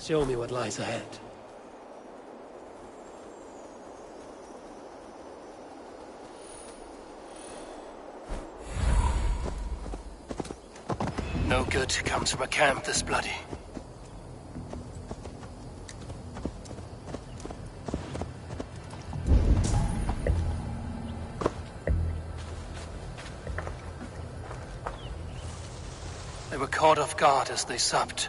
Show me what lies ahead. No good comes from a camp this bloody. They were caught off guard as they supped.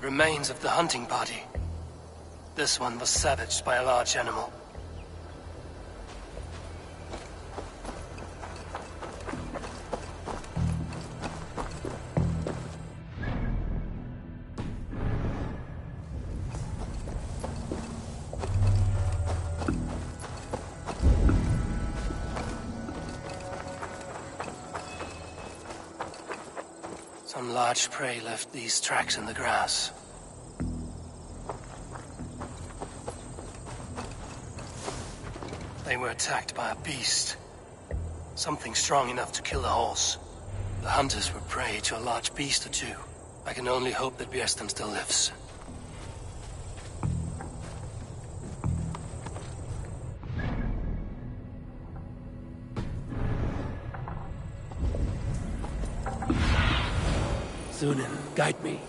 Remains of the hunting party. This one was savaged by a large animal. Some large prey left these tracks in the grass. They were attacked by a beast. Something strong enough to kill a horse. The hunters were prey to a large beast or two. I can only hope that Björsten still lives. Sunan, guide me.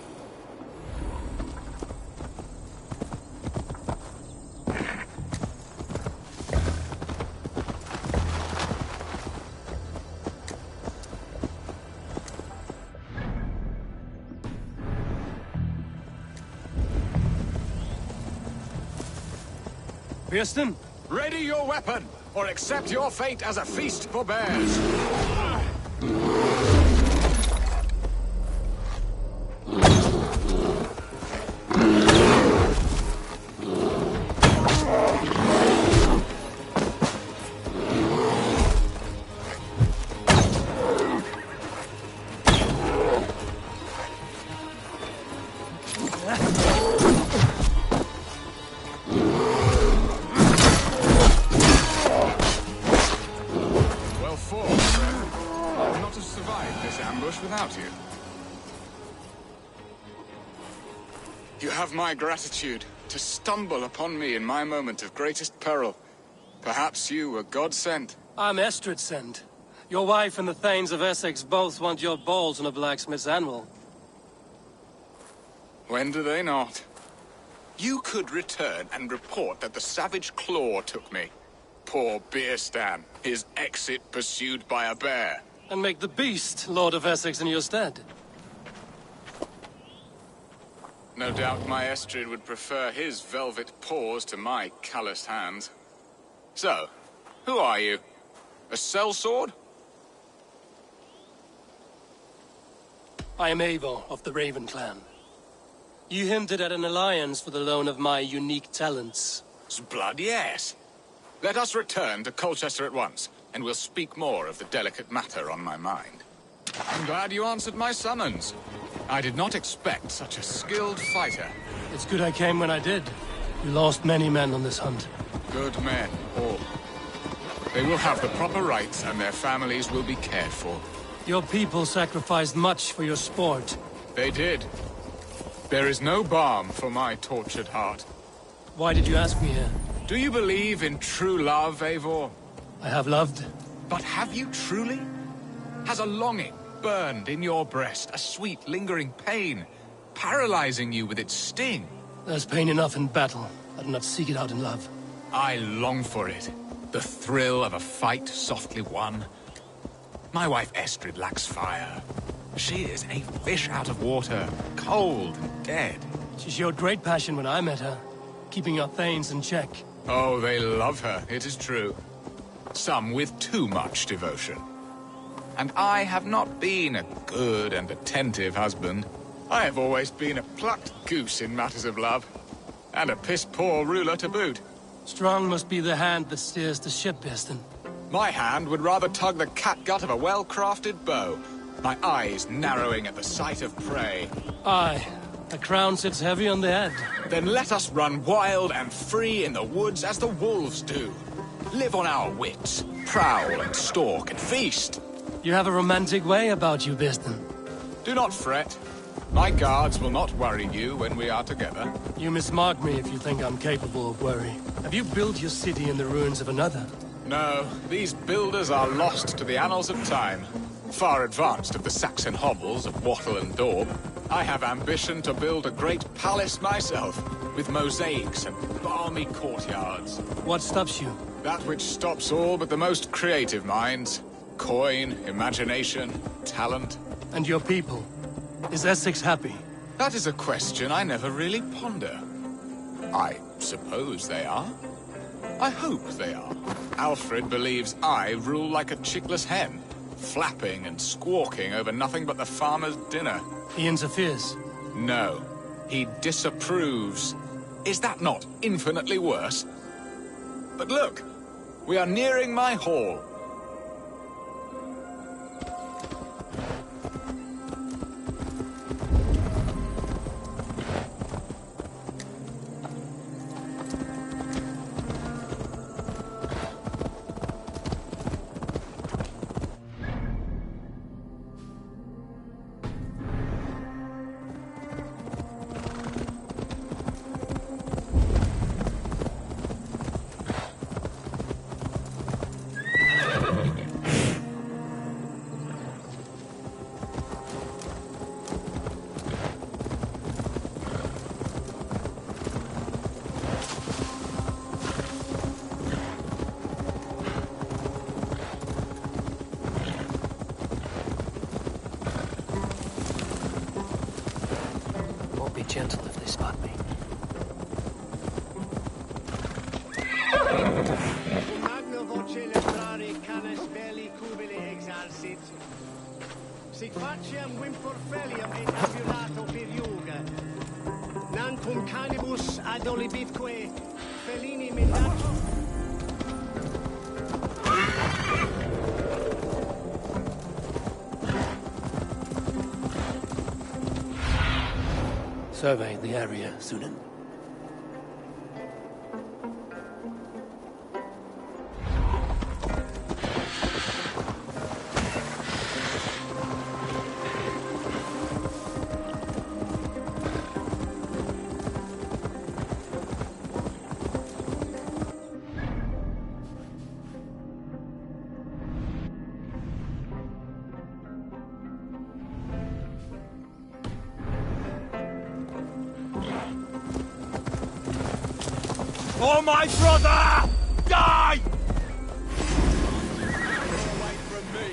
Björsten? Ready your weapon, or accept your fate as a feast for bears. You have my gratitude to stumble upon me in my moment of greatest peril. Perhaps you were God-sent. I'm Estrid sent. Your wife and the Thanes of Essex both want your balls on a blacksmith's anvil. When do they not? You could return and report that the savage claw took me. Poor Björsten, his exit pursued by a bear. And make the beast Lord of Essex in your stead. No doubt my Estrid would prefer his velvet paws to my calloused hands. So, who are you? A sellsword? I am Eivor of the Raven clan. You hinted at an alliance for the loan of my unique talents. Blood, yes. Let us return to Colchester at once, and we'll speak more of the delicate matter on my mind. I'm glad you answered my summons. I did not expect such a skilled fighter. It's good I came when I did. We lost many men on this hunt. Good men, all. They will have the proper rights, and their families will be cared for. Your people sacrificed much for your sport. They did. There is no balm for my tortured heart. Why did you ask me here? Do you believe in true love, Eivor? I have loved. But have you truly? Has a longing burned in your breast, a sweet, lingering pain, paralyzing you with its sting? There's pain enough in battle. I do not seek it out in love. I long for it. The thrill of a fight softly won. My wife Estrid lacks fire. She is a fish out of water, cold and dead. She showed great passion when I met her, keeping your Thanes in check. Oh, they love her, it is true. Some with too much devotion. And I have not been a good and attentive husband. I have always been a plucked goose in matters of love. And a piss-poor ruler to boot. Strong must be the hand that steers the ship, Björsten. My hand would rather tug the catgut of a well-crafted bow. my eyes narrowing at the sight of prey. Aye, a crown sits heavy on the head. Then let us run wild and free in the woods as the wolves do. Live on our wits, prowl and stalk and feast. You have a romantic way about you, Biston. Do not fret. My guards will not worry you when we are together. You mismark me if you think I'm capable of worry. Have you built your city in the ruins of another? No, these builders are lost to the annals of time. Far advanced of the Saxon hovels of Wattle and Daub, I have ambition to build a great palace myself, with mosaics and balmy courtyards. What stops you? That which stops all but the most creative minds. Coin, imagination, talent. And your people? Is Essex happy? That is a question I never really ponder. I suppose they are. I hope they are. Alfred believes I rule like a chickless hen, flapping and squawking over nothing but the farmer's dinner. He interferes? No, he disapproves. Is that not infinitely worse? But look, we are nearing my hall. Be gentle if they spot me. Magna voce letrare canes belli cubili exalsit. Sic faciem vimporfelium et abulato per iuga. Nantum canibus adolibitque felini mendatum. Survey the area, Sunan. For my brother! Die! Away from me.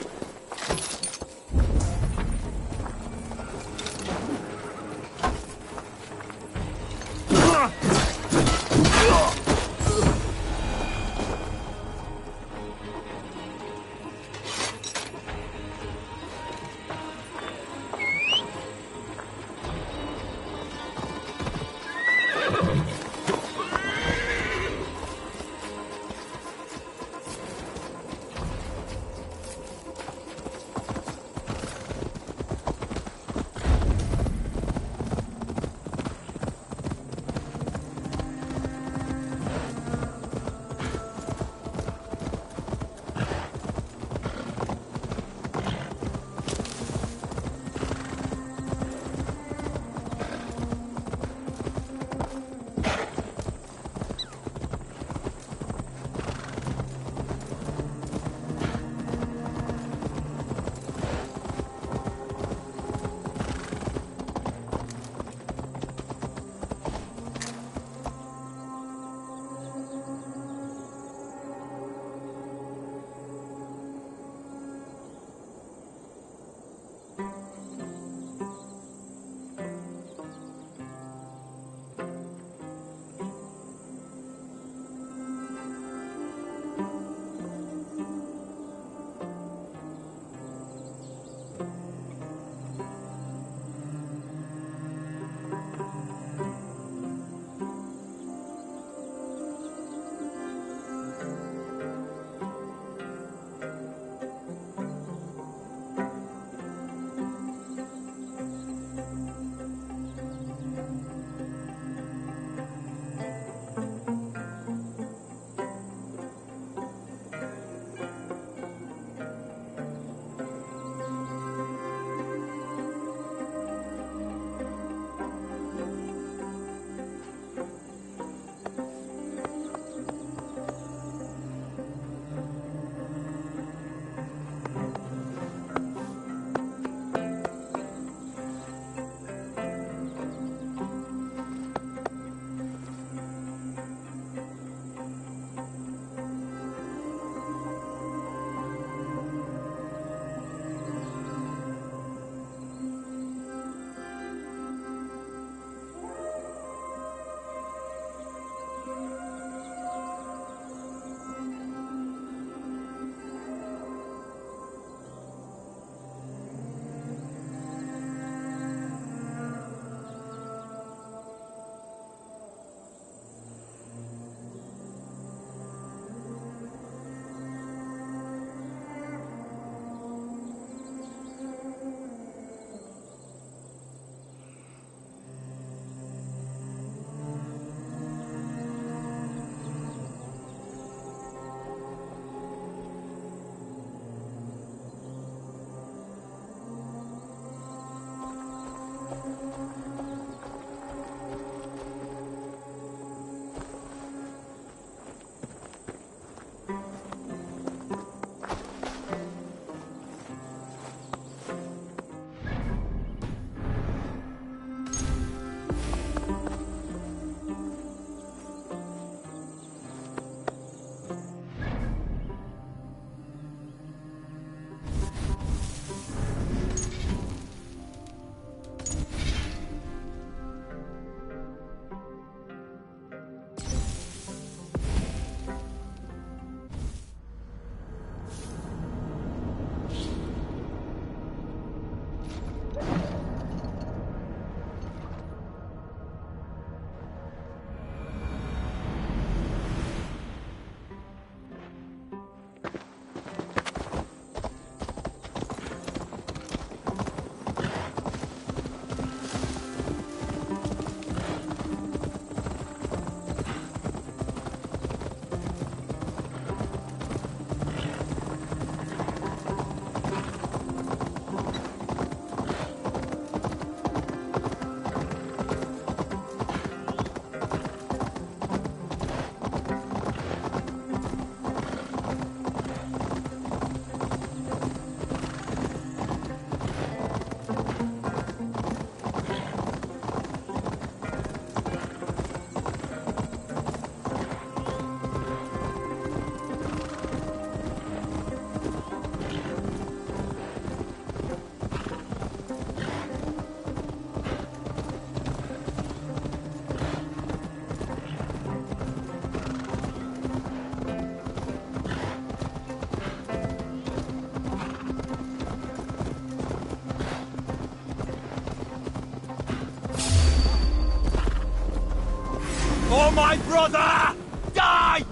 For my brother! Die!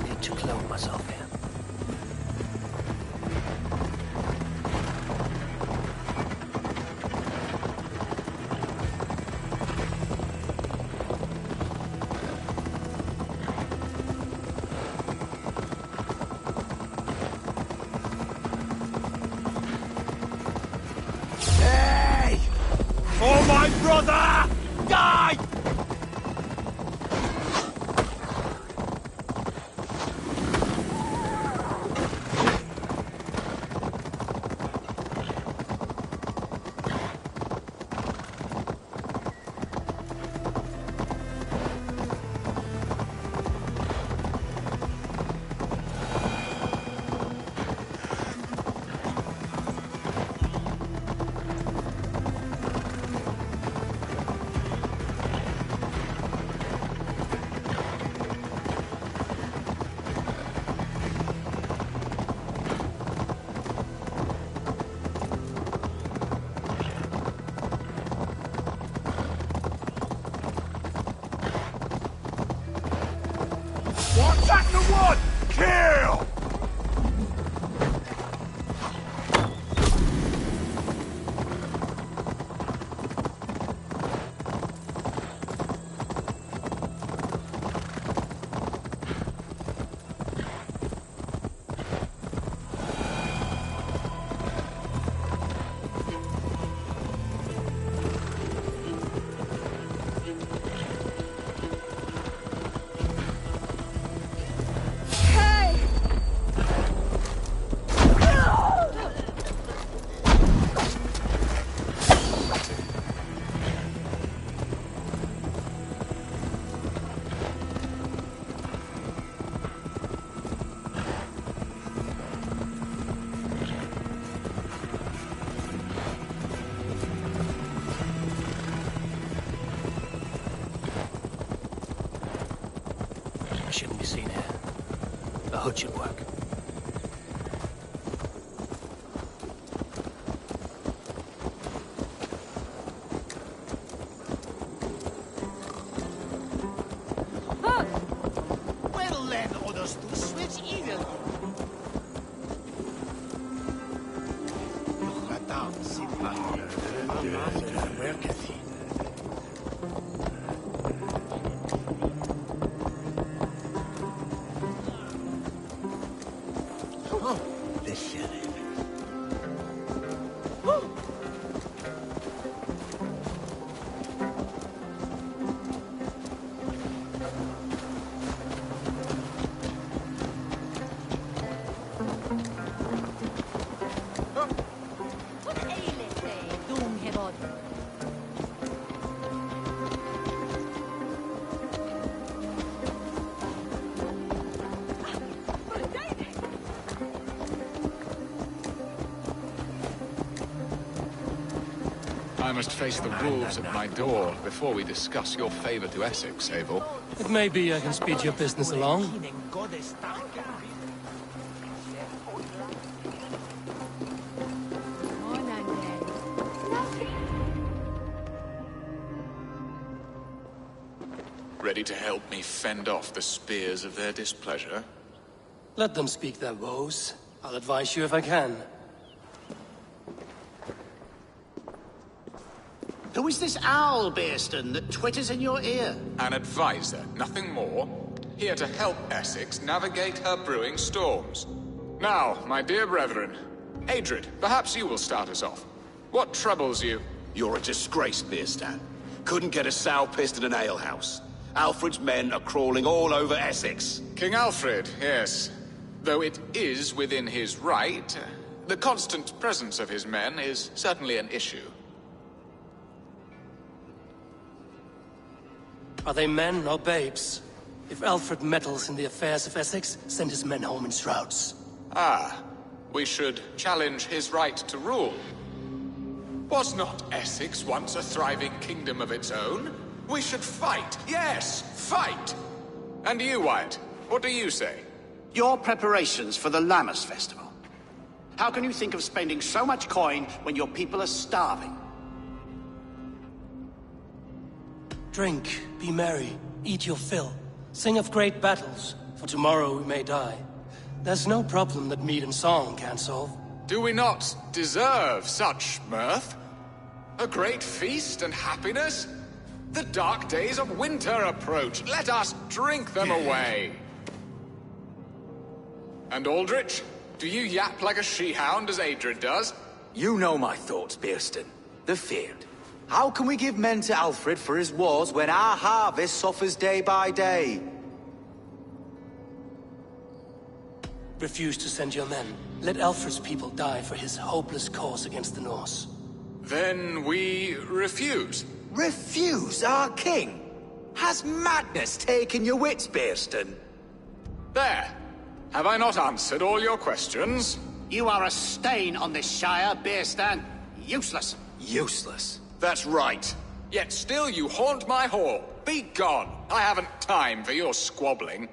Need to clone myself here. Hey! For my brother! Die! shouldn't be seen here. A hood should work. Well then, others to switch either. I must face the wolves at my door before we discuss your favor to Essex, Abel. It may be I can speed your business along. Ready to help me fend off the spears of their displeasure? Let them speak their woes. I'll advise you if I can. Who is this owl, Bearston, that twitters in your ear? An advisor, nothing more. Here to help Essex navigate her brewing storms. Now, my dear brethren, Adrid, perhaps you will start us off. What troubles you? You're a disgrace, Beerstan. Couldn't get a sow pissed in an alehouse. Alfred's men are crawling all over Essex. King Alfred, yes. Though it is within his right, the constant presence of his men is certainly an issue. Are they men or babes? If Alfred meddles in the affairs of Essex, send his men home in shrouds. Ah, we should challenge his right to rule. Was not Essex once a thriving kingdom of its own? We should fight, yes, fight! And you, Wyatt, what do you say? Your preparations for the Lammas festival. How can you think of spending so much coin when your people are starving? Drink, be merry, eat your fill. Sing of great battles, for tomorrow we may die. There's no problem that mead and song can't solve. Do we not deserve such mirth? A great feast and happiness? The dark days of winter approach. Let us drink them away. And Aldrich, do you yap like a she-hound as Adrid does? You know my thoughts, Bearston. The feared. How can we give men to Alfred for his wars when our harvest suffers day by day? Refuse to send your men. Let Alfred's people die for his hopeless cause against the Norse. Then we refuse. Refuse our king? Has madness taken your wits, Bearston? There. Have I not answered all your questions? You are a stain on this shire, Bearstan. Useless. Useless. That's right. Yet still you haunt my hall. Be gone. I haven't time for your squabbling.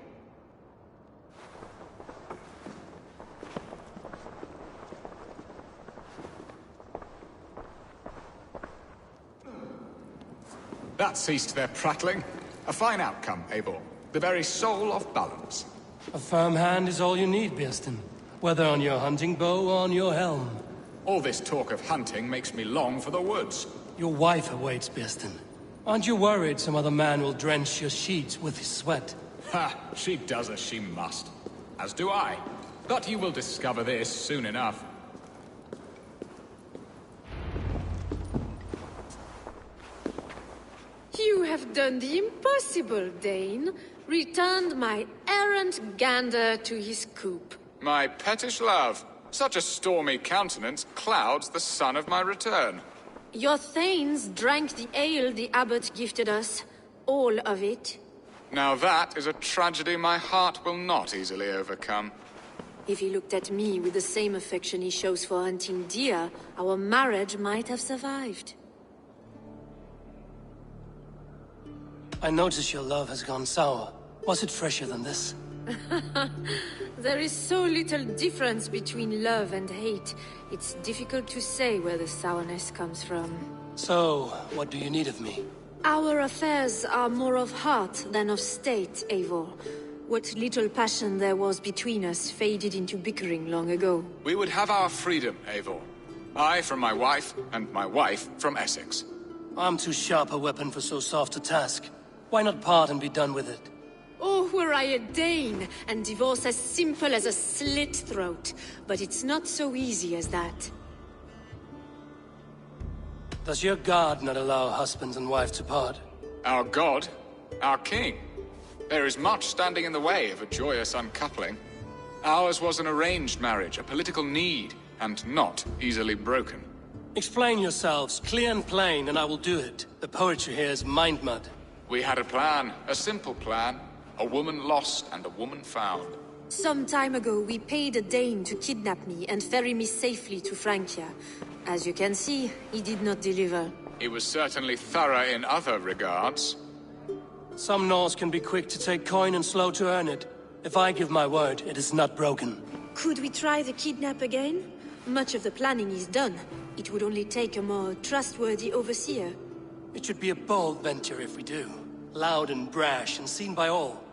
That ceased their prattling. A fine outcome, Abel. The very soul of balance. A firm hand is all you need, Bearston. Whether on your hunting bow or on your helm. All this talk of hunting makes me long for the woods. Your wife awaits, Bearston. Aren't you worried some other man will drench your sheets with his sweat? Ha! She does as she must. As do I. But you will discover this soon enough. You have done the impossible, Dane. Returned my errant gander to his coop. My pettish love. Such a stormy countenance clouds the sun of my return. Your thanes drank the ale the abbot gifted us. All of it. Now that is a tragedy my heart will not easily overcome. If he looked at me with the same affection he shows for hunting deer, our marriage might have survived. I notice your love has gone sour. Was it fresher than this? There is so little difference between love and hate. It's difficult to say where the sourness comes from. So, what do you need of me? Our affairs are more of heart than of state, Eivor. What little passion there was between us faded into bickering long ago. We would have our freedom, Eivor. I from my wife, and my wife from Essex. I'm too sharp a weapon for so soft a task. Why not part and be done with it? Oh, were I a Dane, and divorce as simple as a slit throat. But it's not so easy as that. Does your god not allow husbands and wives to part? Our god? Our king? There is much standing in the way of a joyous uncoupling. Ours was an arranged marriage, a political need, and not easily broken. Explain yourselves, clear and plain, and I will do it. The poetry here is mind mud. We had a plan, a simple plan. A woman lost and a woman found. Some time ago, we paid a Dane to kidnap me and ferry me safely to Francia. As you can see, he did not deliver. He was certainly thorough in other regards. Some Norse can be quick to take coin and slow to earn it. If I give my word, it is not broken. Could we try the kidnap again? Much of the planning is done. It would only take a more trustworthy overseer. It should be a bold venture if we do. Loud and brash and seen by all.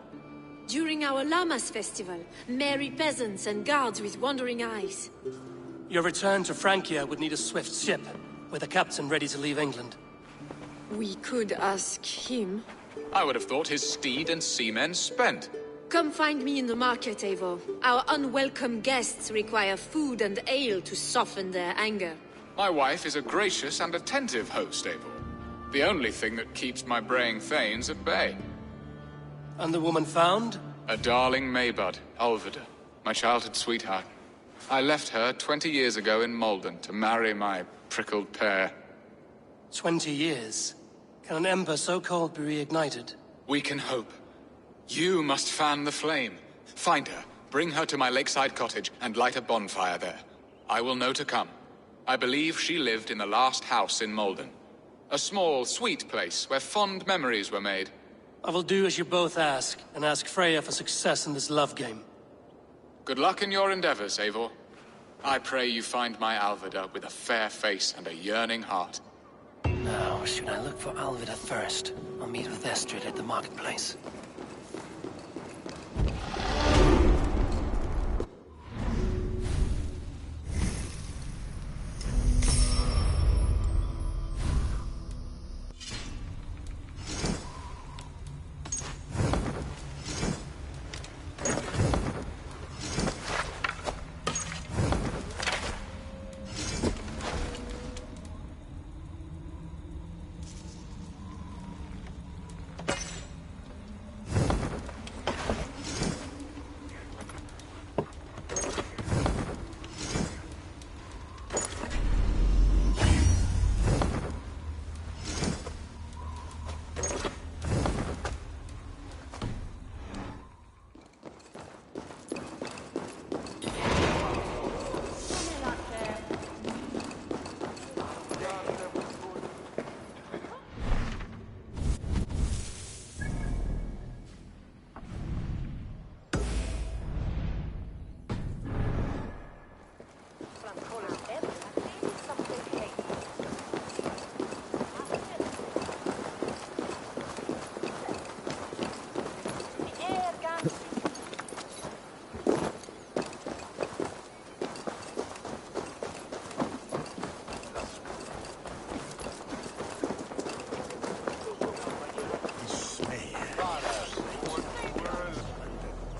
During our Llamas festival, merry peasants and guards with wandering eyes. Your return to Francia would need a swift ship, with a captain ready to leave England. We could ask him. I would have thought his steed and seamen spent. Come find me in the market, Eivor. Our unwelcome guests require food and ale to soften their anger. My wife is a gracious and attentive host, Eivor. The only thing that keeps my braying thanes at bay. And the woman found? A darling Maybud, Alvida, my childhood sweetheart. I left her 20 years ago in Malden to marry my prickled pear. 20 years? Can an ember so cold be reignited? We can hope. You must fan the flame. Find her, bring her to my lakeside cottage, and light a bonfire there. I will know to come. I believe she lived in the last house in Malden. A small, sweet place where fond memories were made. I will do as you both ask, and ask Freya for success in this love game. Good luck in your endeavors, Eivor. I pray you find my Alvida with a fair face and a yearning heart. Now, should I look for Alvida first? I'll meet with Estrid at the marketplace.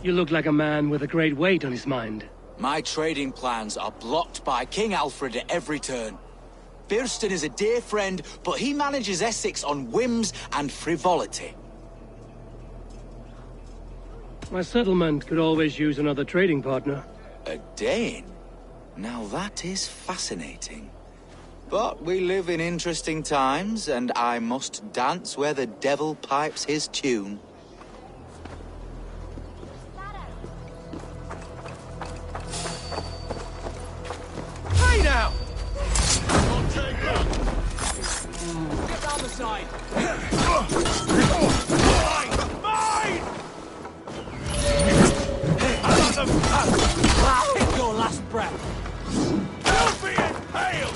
You look like a man with a great weight on his mind. My trading plans are blocked by King Alfred at every turn. Birston is a dear friend, but he manages Essex on whims and frivolity. My settlement could always use another trading partner. A Dane? Now that is fascinating. But we live in interesting times, and I must dance where the devil pipes his tune. Hey now! I'll take that! Get down the side! Mine! Mine! Take your last breath. You'll be impaled!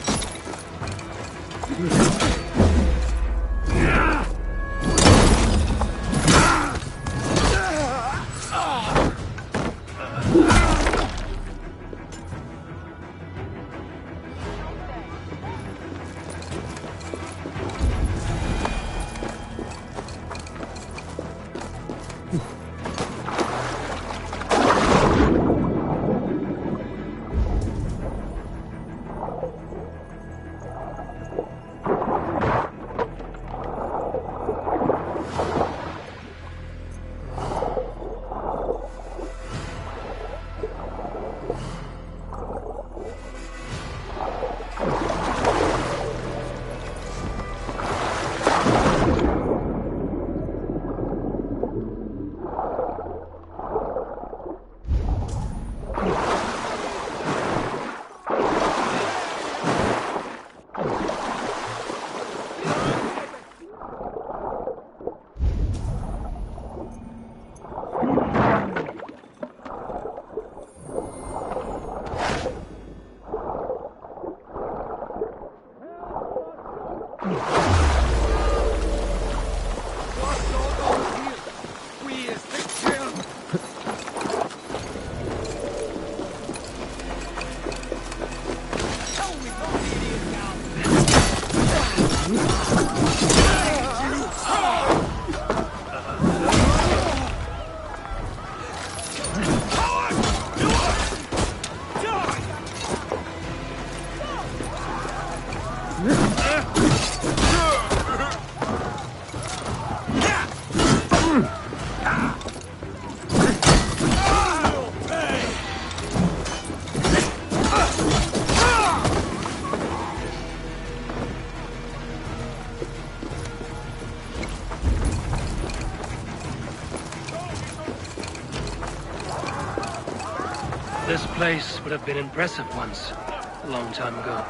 This place would have been impressive once, a long time ago.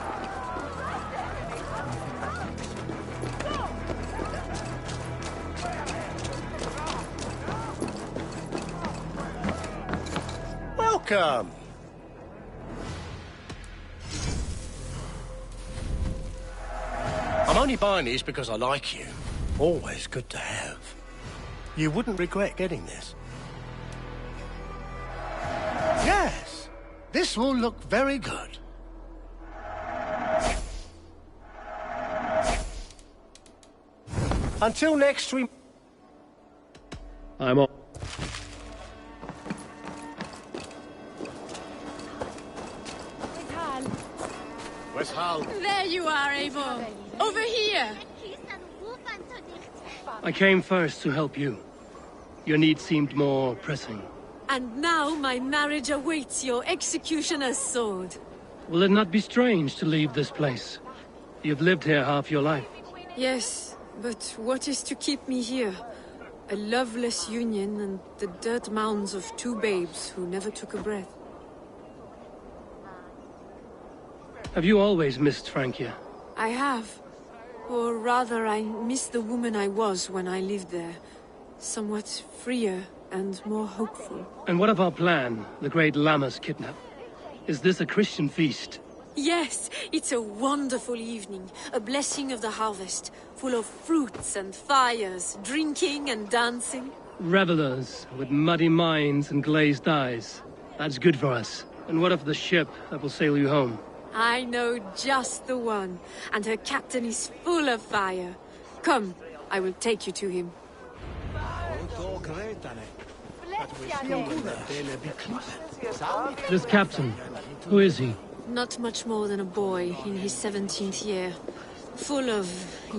Welcome! I'm only buying these because I like you. Always good to have. You wouldn't regret getting this. Yes, this will look very good. Until next we... I'm on. Where's Hal? There you are, Eivor. Over here. I came first to help you. Your need seemed more pressing. And now my marriage awaits your executioner's sword. Will it not be strange to leave this place? You've lived here half your life. Yes, but what is to keep me here? A loveless union and the dirt mounds of two babes who never took a breath. Have you always missed Francia? I have. Or rather, I miss the woman I was when I lived there. Somewhat freer and more hopeful. And what of our plan, the great Lammas kidnap? Is this a Christian feast? Yes, it's a wonderful evening. A blessing of the harvest, full of fruits and fires, drinking and dancing. Revelers with muddy minds and glazed eyes. That's good for us. And what of the ship that will sail you home? I know just the one, and her captain is full of fire. Come, I will take you to him. This captain, who is he? Not much more than a boy in his 17th year. Full of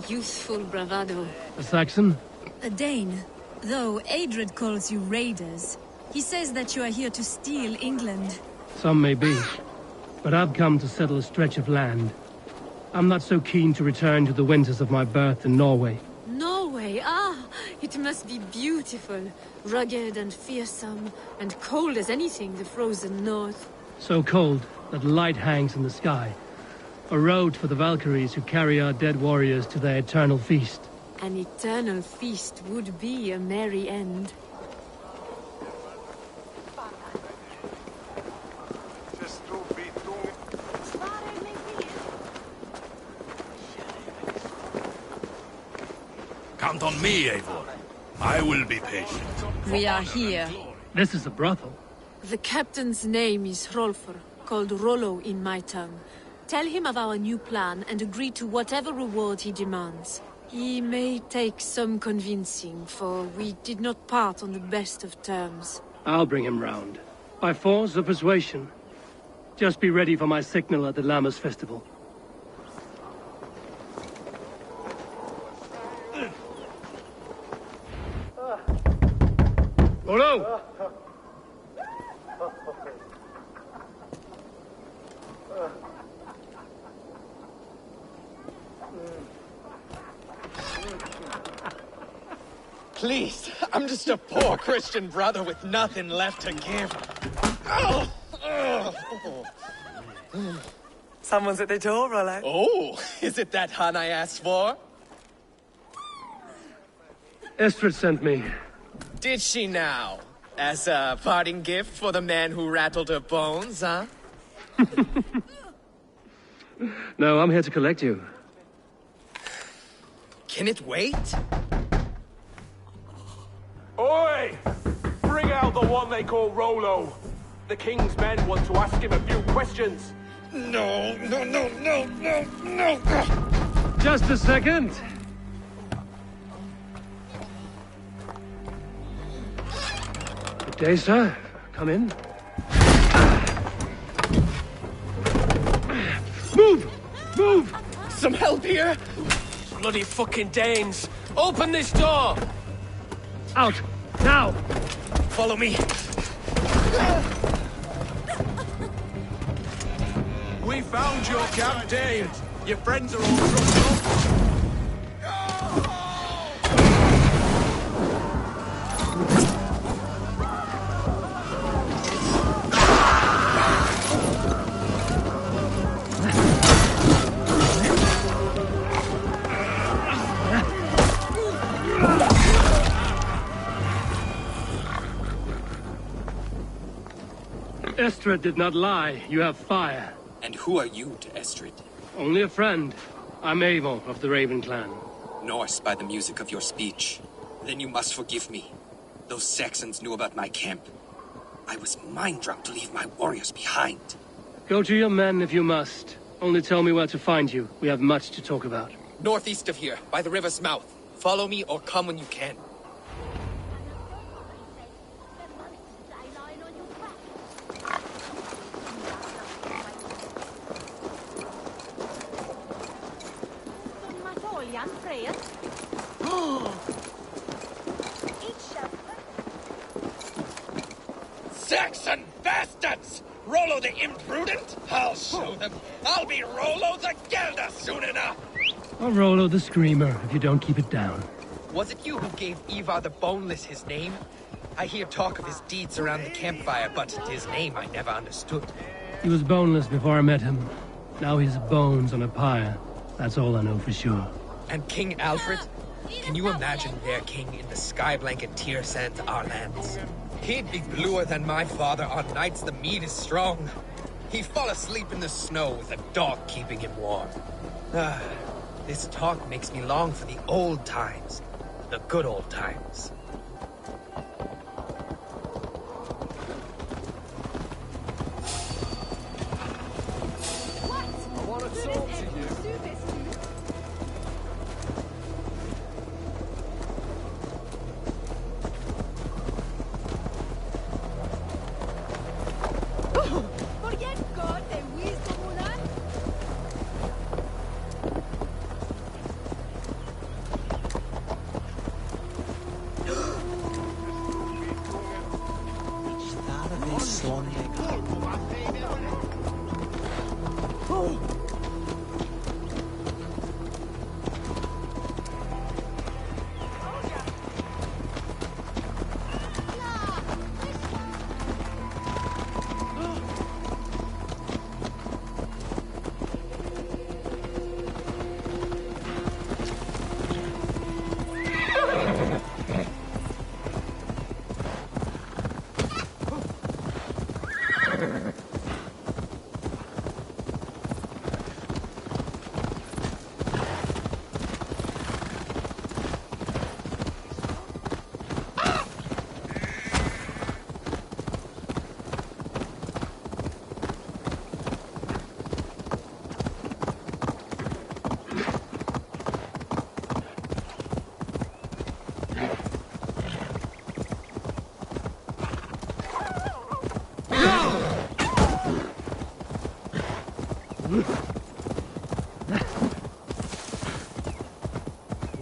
youthful bravado. A Saxon? A Dane. Though Adred calls you raiders. He says that you are here to steal England. Some may be. But I've come to settle a stretch of land. I'm not so keen to return to the winters of my birth in Norway. Norway? Ah, it must be beautiful. Rugged and fearsome, and cold as anything, the frozen north. So cold that light hangs in the sky. A road for the Valkyries who carry our dead warriors to their eternal feast. An eternal feast would be a merry end. Count on me, Eivor. I will be patient. We are here. This is a brothel. The captain's name is Hrolfr, called Rollo in my tongue. Tell him of our new plan and agree to whatever reward he demands. He may take some convincing, for we did not part on the best of terms. I'll bring him round. By force or persuasion. Just be ready for my signal at the Lammas festival. Rollo! Please, I'm just a poor Christian brother with nothing left to give. Oh! Someone's at the door, Rollo. Oh, is it that hun I asked for? Estrid sent me. Did she now? As a parting gift for the man who rattled her bones, huh? No, I'm here to collect you. Can it wait? Oi! Bring out the one they call Rollo. The king's men want to ask him a few questions. No. Just a second. Good day, sir. Come in. Move! Move! Some help here? Bloody fucking Danes! Open this door! Out! Now! Follow me. We found your camp, Dane. Your friends are all trucked up. Estrid did not lie. You have fire. And who are you to Estrid? Only a friend. I'm Eivor of the Raven clan. Norse by the music of your speech. Then you must forgive me. Those Saxons knew about my camp. I was mind-drunk to leave my warriors behind. Go to your men if you must. Only tell me where to find you. We have much to talk about. Northeast of here, by the river's mouth. Follow me or come when you can. Saxon bastards! Rollo the imprudent? I'll show them. I'll be Rollo the Gelder soon enough! Or Rollo the Screamer, if you don't keep it down. Was it you who gave Ivar the Boneless his name? I hear talk of his deeds around the campfire, but his name I never understood. He was boneless before I met him. Now he's bones on a pyre. That's all I know for sure. And King Alfred? Can you imagine their king in the sky-blanket tear sands our lands? He'd be bluer than my father on nights the mead is strong. He'd fall asleep in the snow with a dog keeping him warm. This talk makes me long for the old times. The good old times. I want to talk to you.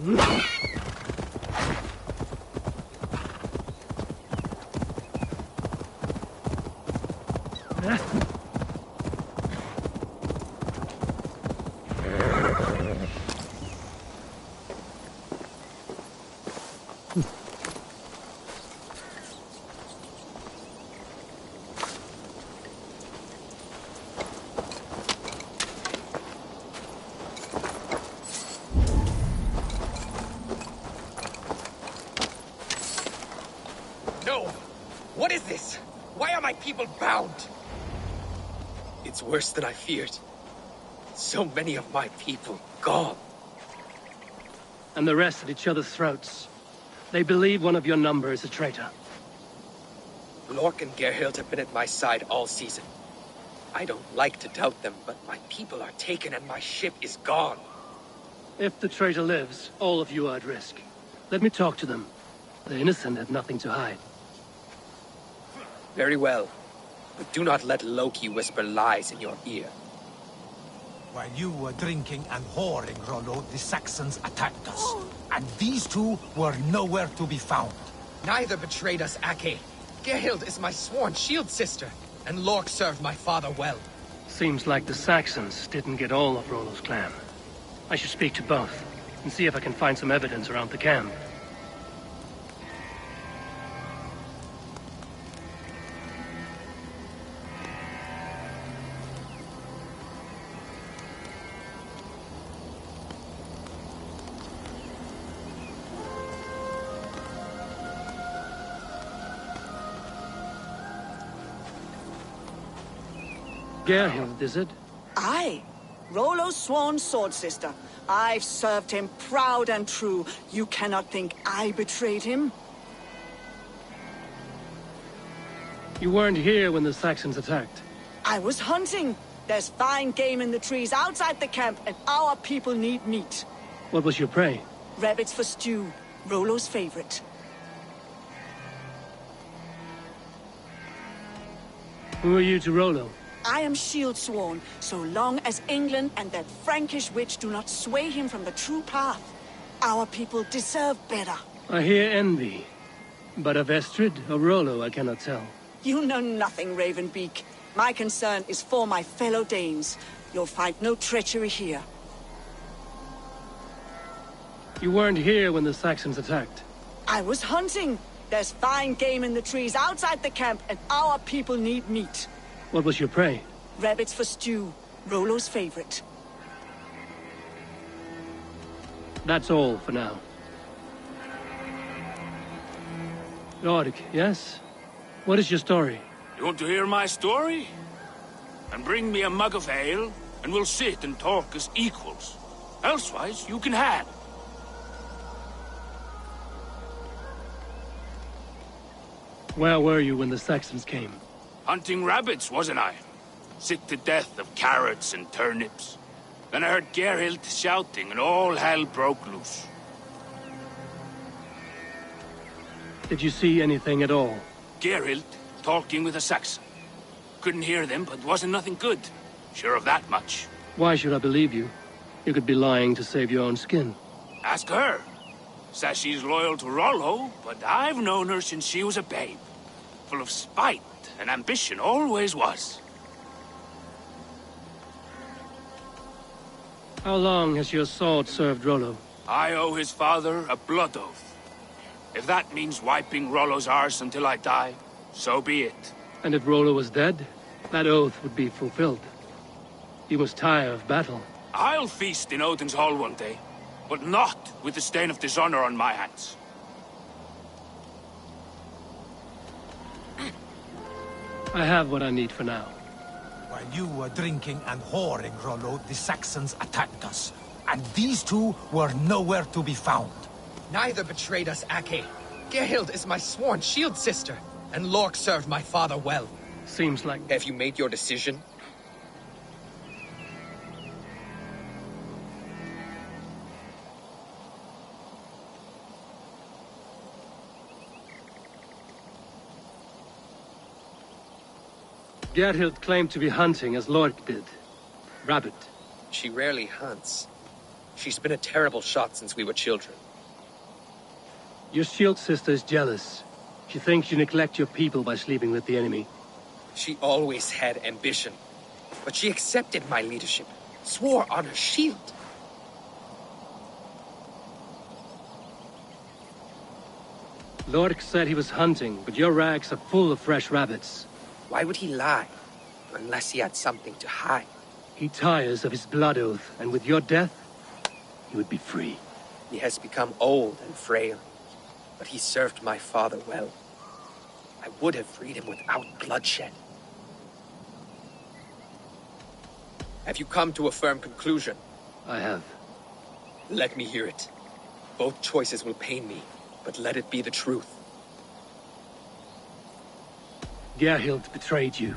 No! What is this? Why are my people bound? It's worse than I feared. So many of my people gone. And the rest at each other's throats. They believe one of your number is a traitor. Lork and Gerhild have been at my side all season. I don't like to doubt them, but my people are taken and my ship is gone. If the traitor lives, all of you are at risk. Let me talk to them. The innocent have nothing to hide. Very well. But do not let Loki whisper lies in your ear. While you were drinking and whoring, Rollo, the Saxons attacked us. And these two were nowhere to be found. Neither betrayed us, Ake. Gerhild is my sworn shield sister, and Lork served my father well. Seems like the Saxons didn't get all of Rollo's clan. I should speak to both, and see if I can find some evidence around the camp. Gerhild, is it? Aye. Rollo's sworn sword sister. I've served him proud and true. You cannot think I betrayed him? You weren't here when the Saxons attacked. I was hunting. There's fine game in the trees outside the camp, and our people need meat. What was your prey? Rabbits for stew. Rollo's favorite. Who are you to Rollo? I am shield sworn, so long as England and that Frankish witch do not sway him from the true path. Our people deserve better. I hear envy. But of Estrid or Rollo, I cannot tell. You know nothing, Ravenbeak. My concern is for my fellow Danes. You'll find no treachery here. You weren't here when the Saxons attacked. I was hunting. There's fine game in the trees outside the camp, and our people need meat. What was your prey? Rabbits for stew. Rollo's favorite. That's all for now. Lord, yes? What is your story? You want to hear my story? And bring me a mug of ale, and we'll sit and talk as equals. Elsewise, you can have. Where were you when the Saxons came? Hunting rabbits, wasn't I? Sick to death of carrots and turnips. Then I heard Gerhild shouting, and all hell broke loose. Did you see anything at all? Gerhild talking with a Saxon. Couldn't hear them, but wasn't nothing good. Sure of that much. Why should I believe you? You could be lying to save your own skin. Ask her. Says she's loyal to Rollo, but I've known her since she was a babe. Full of spite and ambition, always was. How long has your sword served Rollo? I owe his father a blood oath. If that means wiping Rollo's arse until I die, so be it. And if Rollo was dead, that oath would be fulfilled. You must tire of battle. I'll feast in Odin's hall one day, but not with the stain of dishonor on my hands. I have what I need for now. While you were drinking and whoring, Rollo, the Saxons attacked us. And these two were nowhere to be found. Neither betrayed us, Ake. Gerhild is my sworn shield sister, and Lork served my father well. Seems like... Have you made your decision? Gerhild claimed to be hunting as Lork did. Rabbit. She rarely hunts. She's been a terrible shot since we were children. Your shield sister is jealous. She thinks you neglect your people by sleeping with the enemy. She always had ambition, but she accepted my leadership, swore on her shield. Lork said he was hunting, but your rags are full of fresh rabbits. Why would he lie? Unless he had something to hide. He tires of his blood oath, and with your death, he would be free. He has become old and frail, but he served my father well. I would have freed him without bloodshed. Have you come to a firm conclusion? I have. Let me hear it. Both choices will pain me, but let it be the truth. Gerhild betrayed you.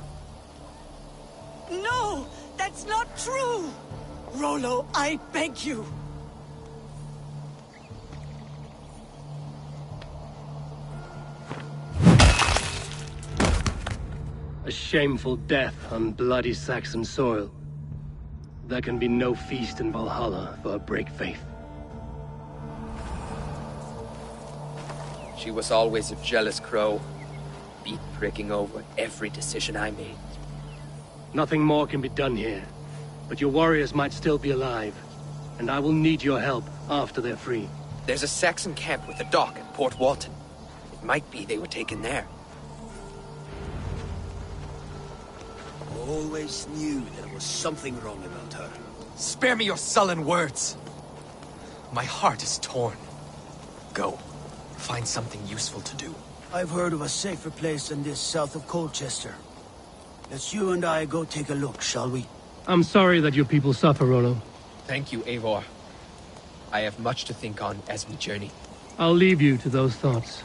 No! That's not true! Rollo, I beg you! A shameful death on bloody Saxon soil. There can be no feast in Valhalla for a break faith. She was always a jealous crow, beat pricking over every decision I made. Nothing more can be done here, but your warriors might still be alive, and I will need your help after they're free. There's a Saxon camp with a dock at Port Walton. It might be they were taken there. Always knew there was something wrong about her. Spare me your sullen words. My heart is torn. Go. Find something useful to do. I've heard of a safer place than this south of Colchester. Let's you and I go take a look, shall we? I'm sorry that your people suffer, Rollo. Thank you, Eivor. I have much to think on as we journey. I'll leave you to those thoughts.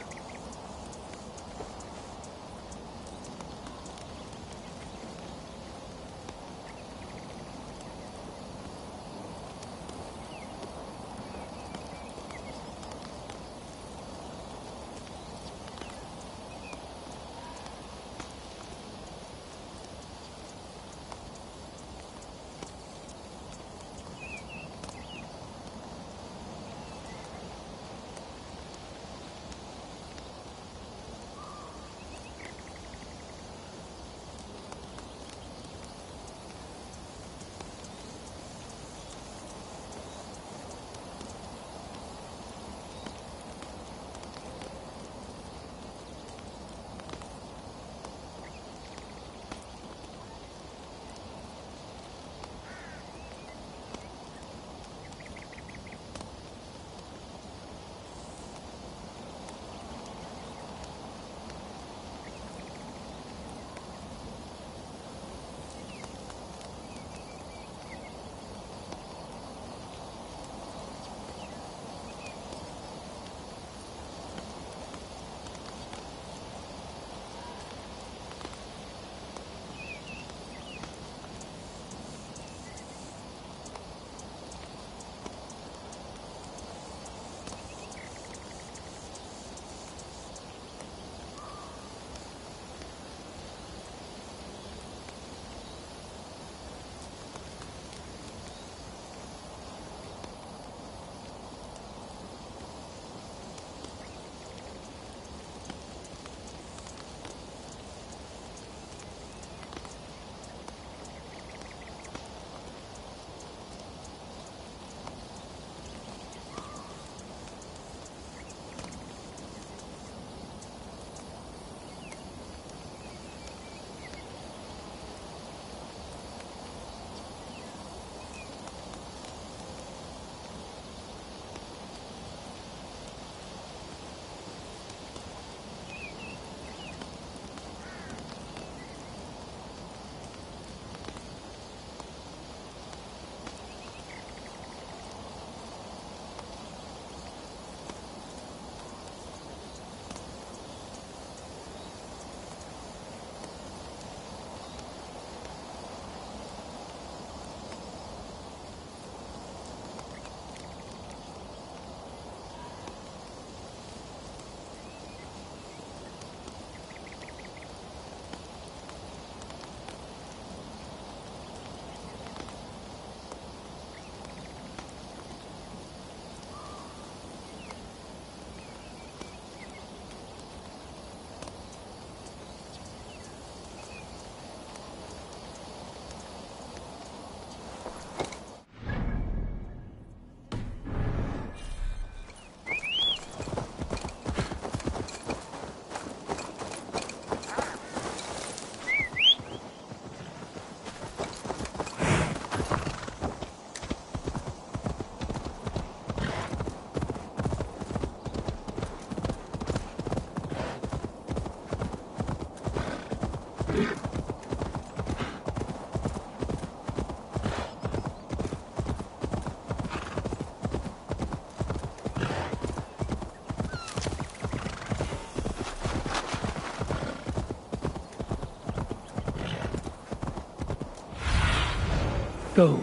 Go,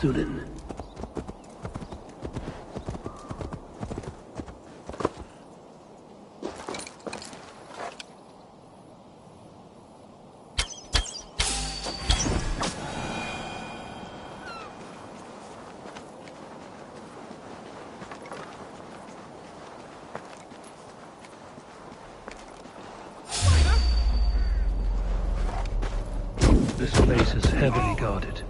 Zulin. This place is heavily guarded.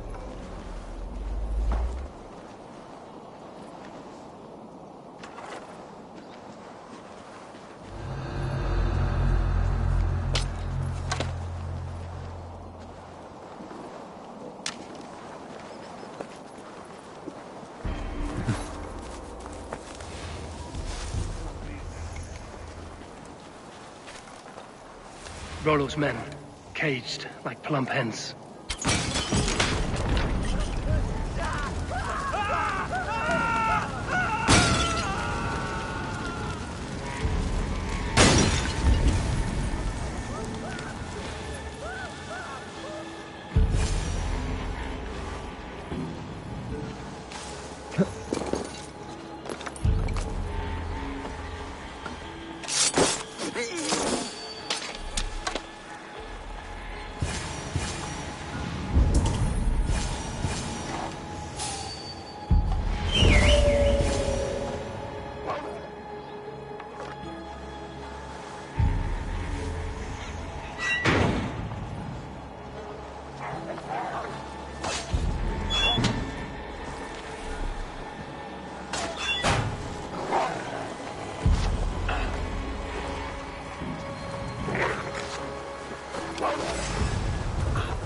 Rollo's men, caged like plump hens.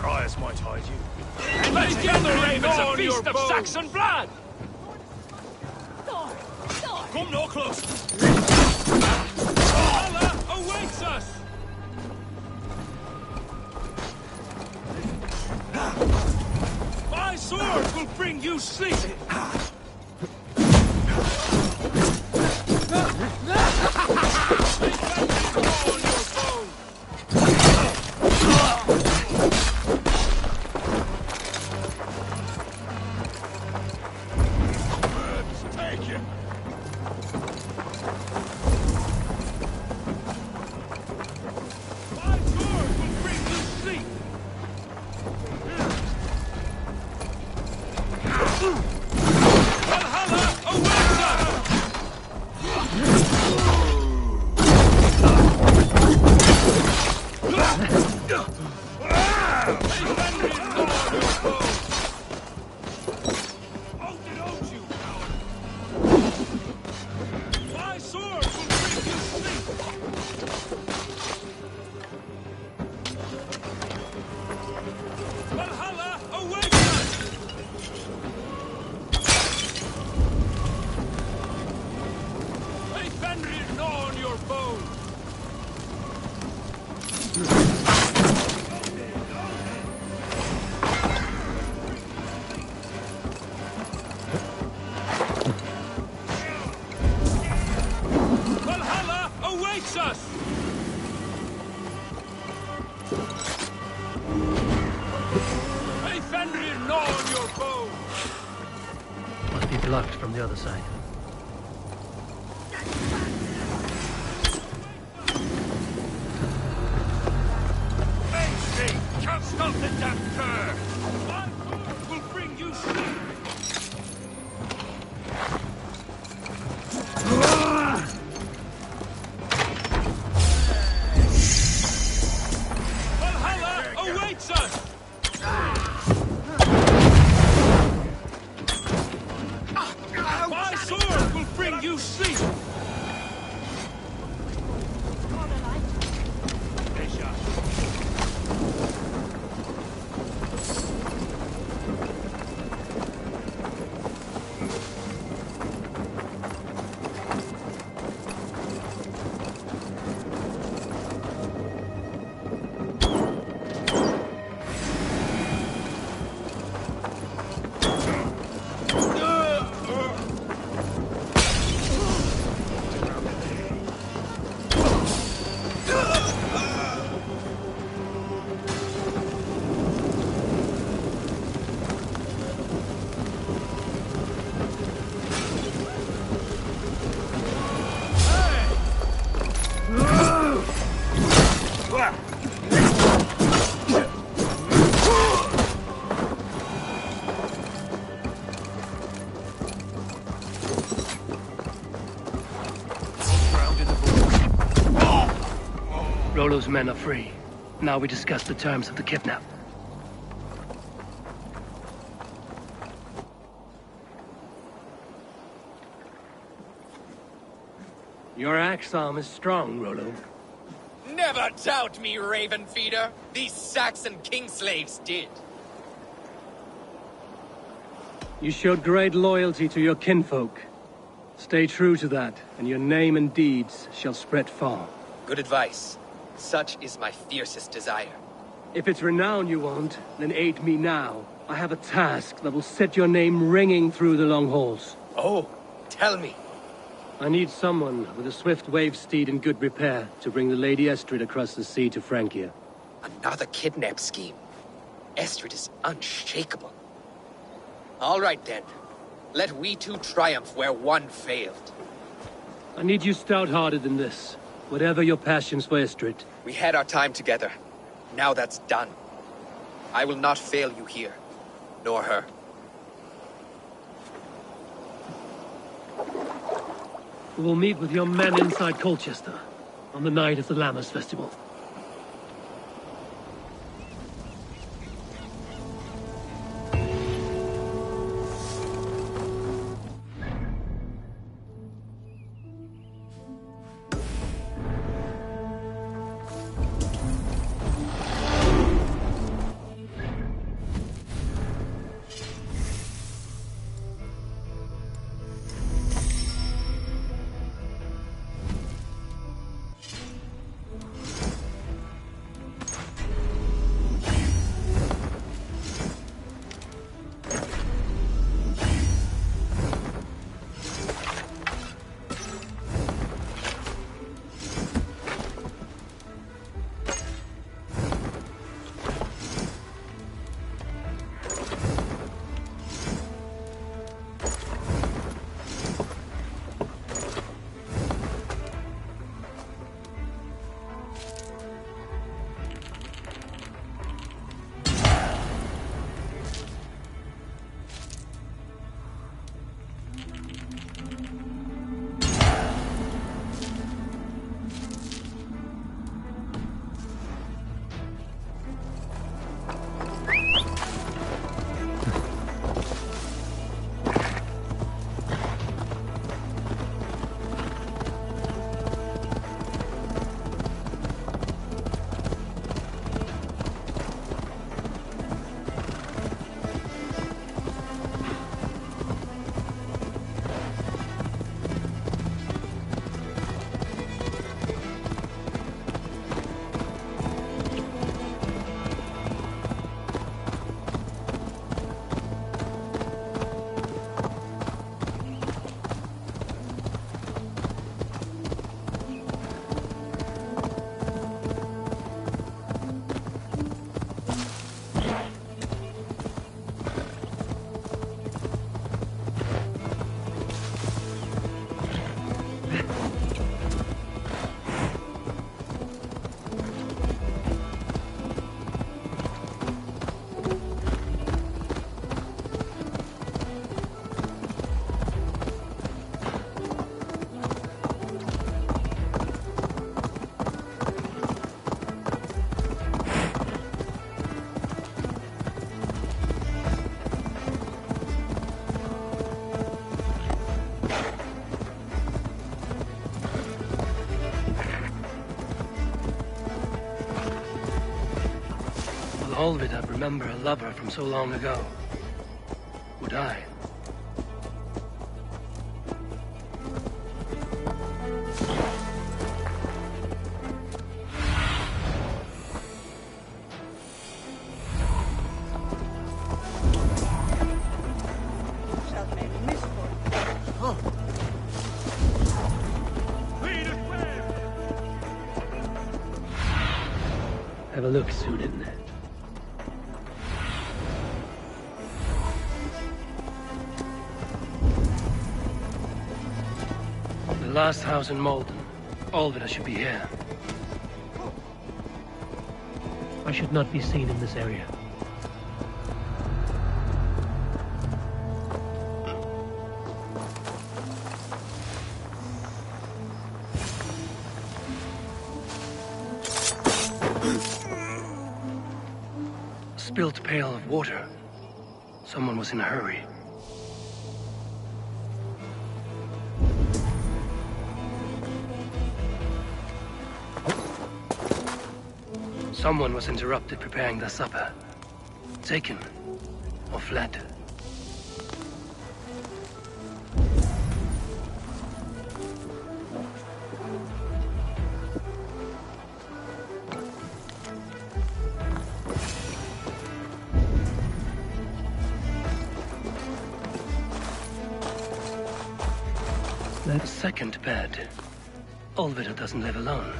Briars might hide you. Let's get the ravens a feast of Saxon blood! Come no close. Valhalla awaits us! My sword will bring you sleep! Valhalla awaits us! May Fenrir gnaw on your bone! Valhalla awaits us! May Fenrir gnaw on your bone! Must be blocked from the other side. Mainstay! Can't stop the damn cur! My sword will bring you sleep! Valhalla awaits us! My sword will bring you sleep! Rollo's men are free. Now we discuss the terms of the kidnap. Your axe arm is strong, Rollo. Never doubt me, Raven Feeder. These Saxon king slaves did. You showed great loyalty to your kinfolk. Stay true to that, and your name and deeds shall spread far. Good advice. Such is my fiercest desire. If it's renown you want, then aid me now. I have a task that will set your name ringing through the long halls. Oh, tell me. I need someone with a swift wave steed in good repair to bring the Lady Estrid across the sea to Francia. Another kidnap scheme. Estrid is unshakable. All right then. Let we two triumph where one failed. I need you stout-hearted in this. Whatever your passions for Estrid. We had our time together. Now that's done. I will not fail you here. Nor her. We will meet with your men inside Colchester on the night of the Lammas Festival. Olvid, I'd remember a lover from so long ago. Would I? Have a look, Sunan. The last house in Malden. Olvida should be here. I should not be seen in this area. spilt pail of water. Someone was in a hurry. Someone was interrupted preparing their supper. Taken or fled. The second bed. Olvida doesn't live alone.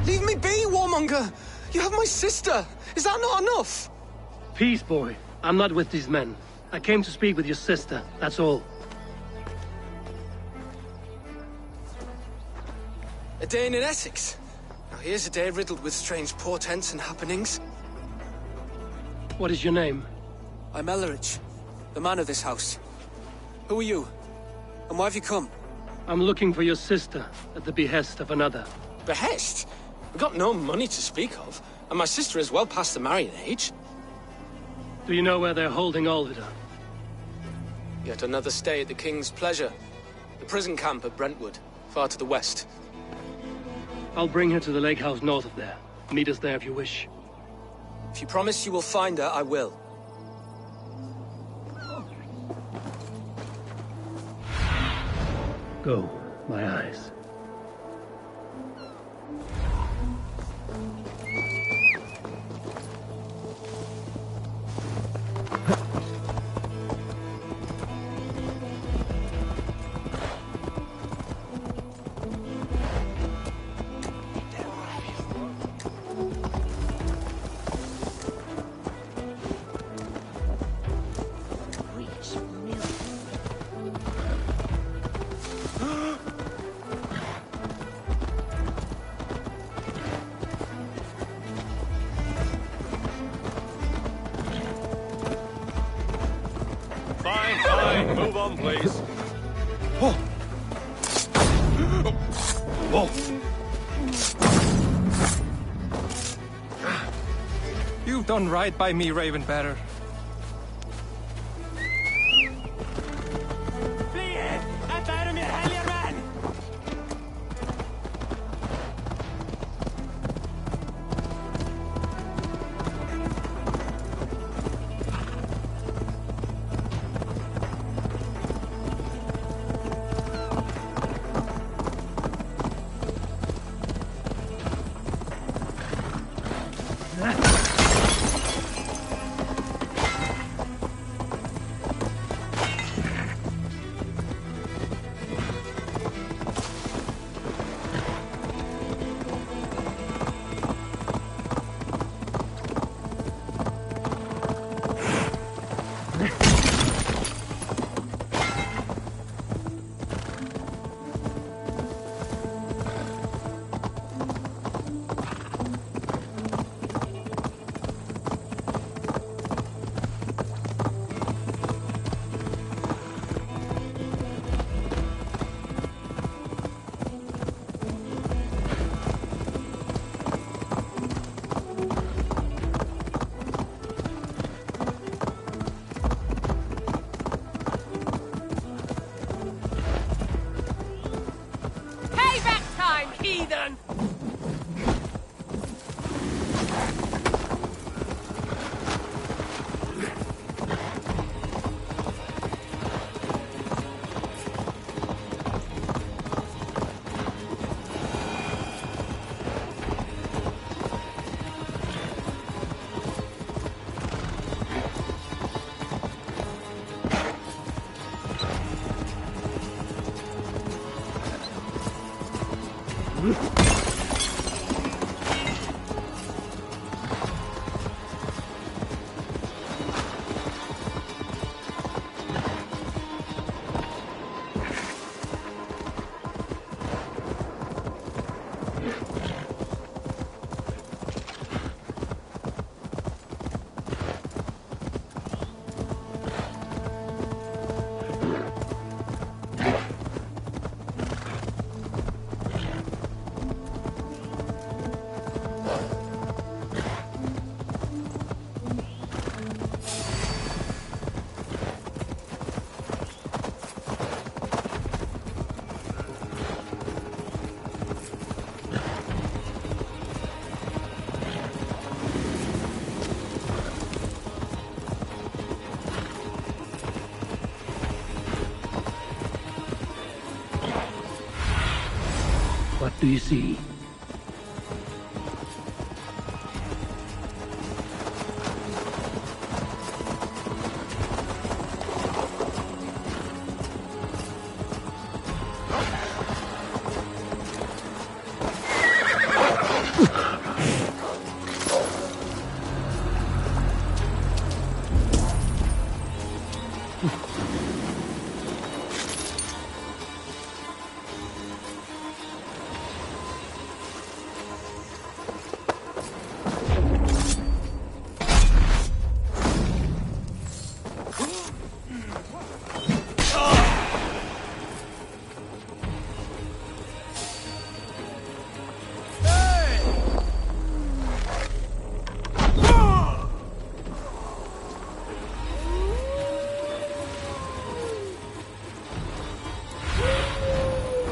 Leave me be, warmonger! You have my sister! Is that not enough? Peace, boy. I'm not with these men. I came to speak with your sister, that's all. A day in Essex. Now here's a day riddled with strange portents and happenings. What is your name? I'm Ellerich, the man of this house. Who are you? And why have you come? I'm looking for your sister at the behest of another. Behest? We've got no money to speak of, and my sister is well past the marrying age. Do you know where they're holding Olvida? Yet another stay at the King's pleasure. The prison camp at Brentwood, far to the west. I'll bring her to the lake house north of there. Meet us there if you wish. If you promise you will find her, I will. Go, my eyes. Fine. Move on, please. Whoa. You've done right by me, Ravenbearer. Heathen! do you see?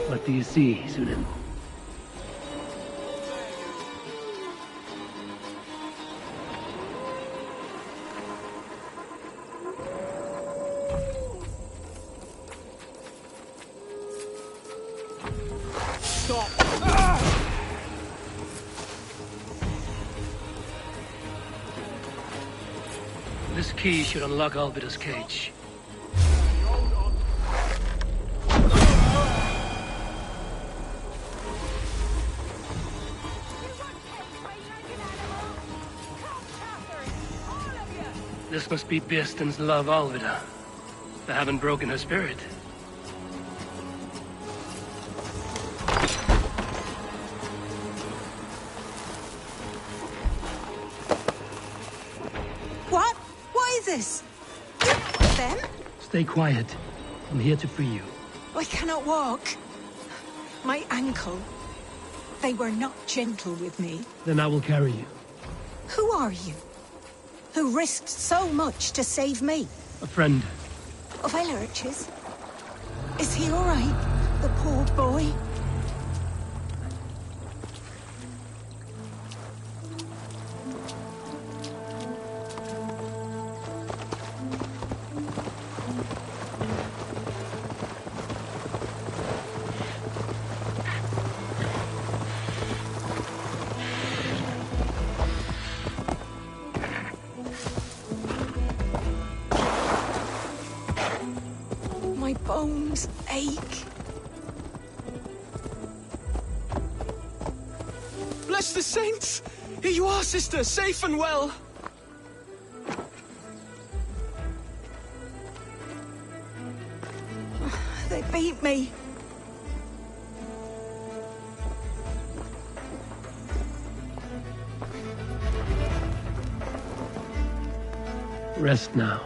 What do you see, Sunan? Stop! This key should unlock Alvida's cage. This must be Birsten's love, Alvida. They haven't broken her spirit. What? What is this? Them? Stay quiet. I'm here to free you. I cannot walk. My ankle. They were not gentle with me. Then I will carry you. Who are you? Who risked so much to save me? A friend. Of Elrich's? Is he all right, the poor boy? My bones ache. Bless the saints! Here you are, sister, safe and well. They beat me. Rest now.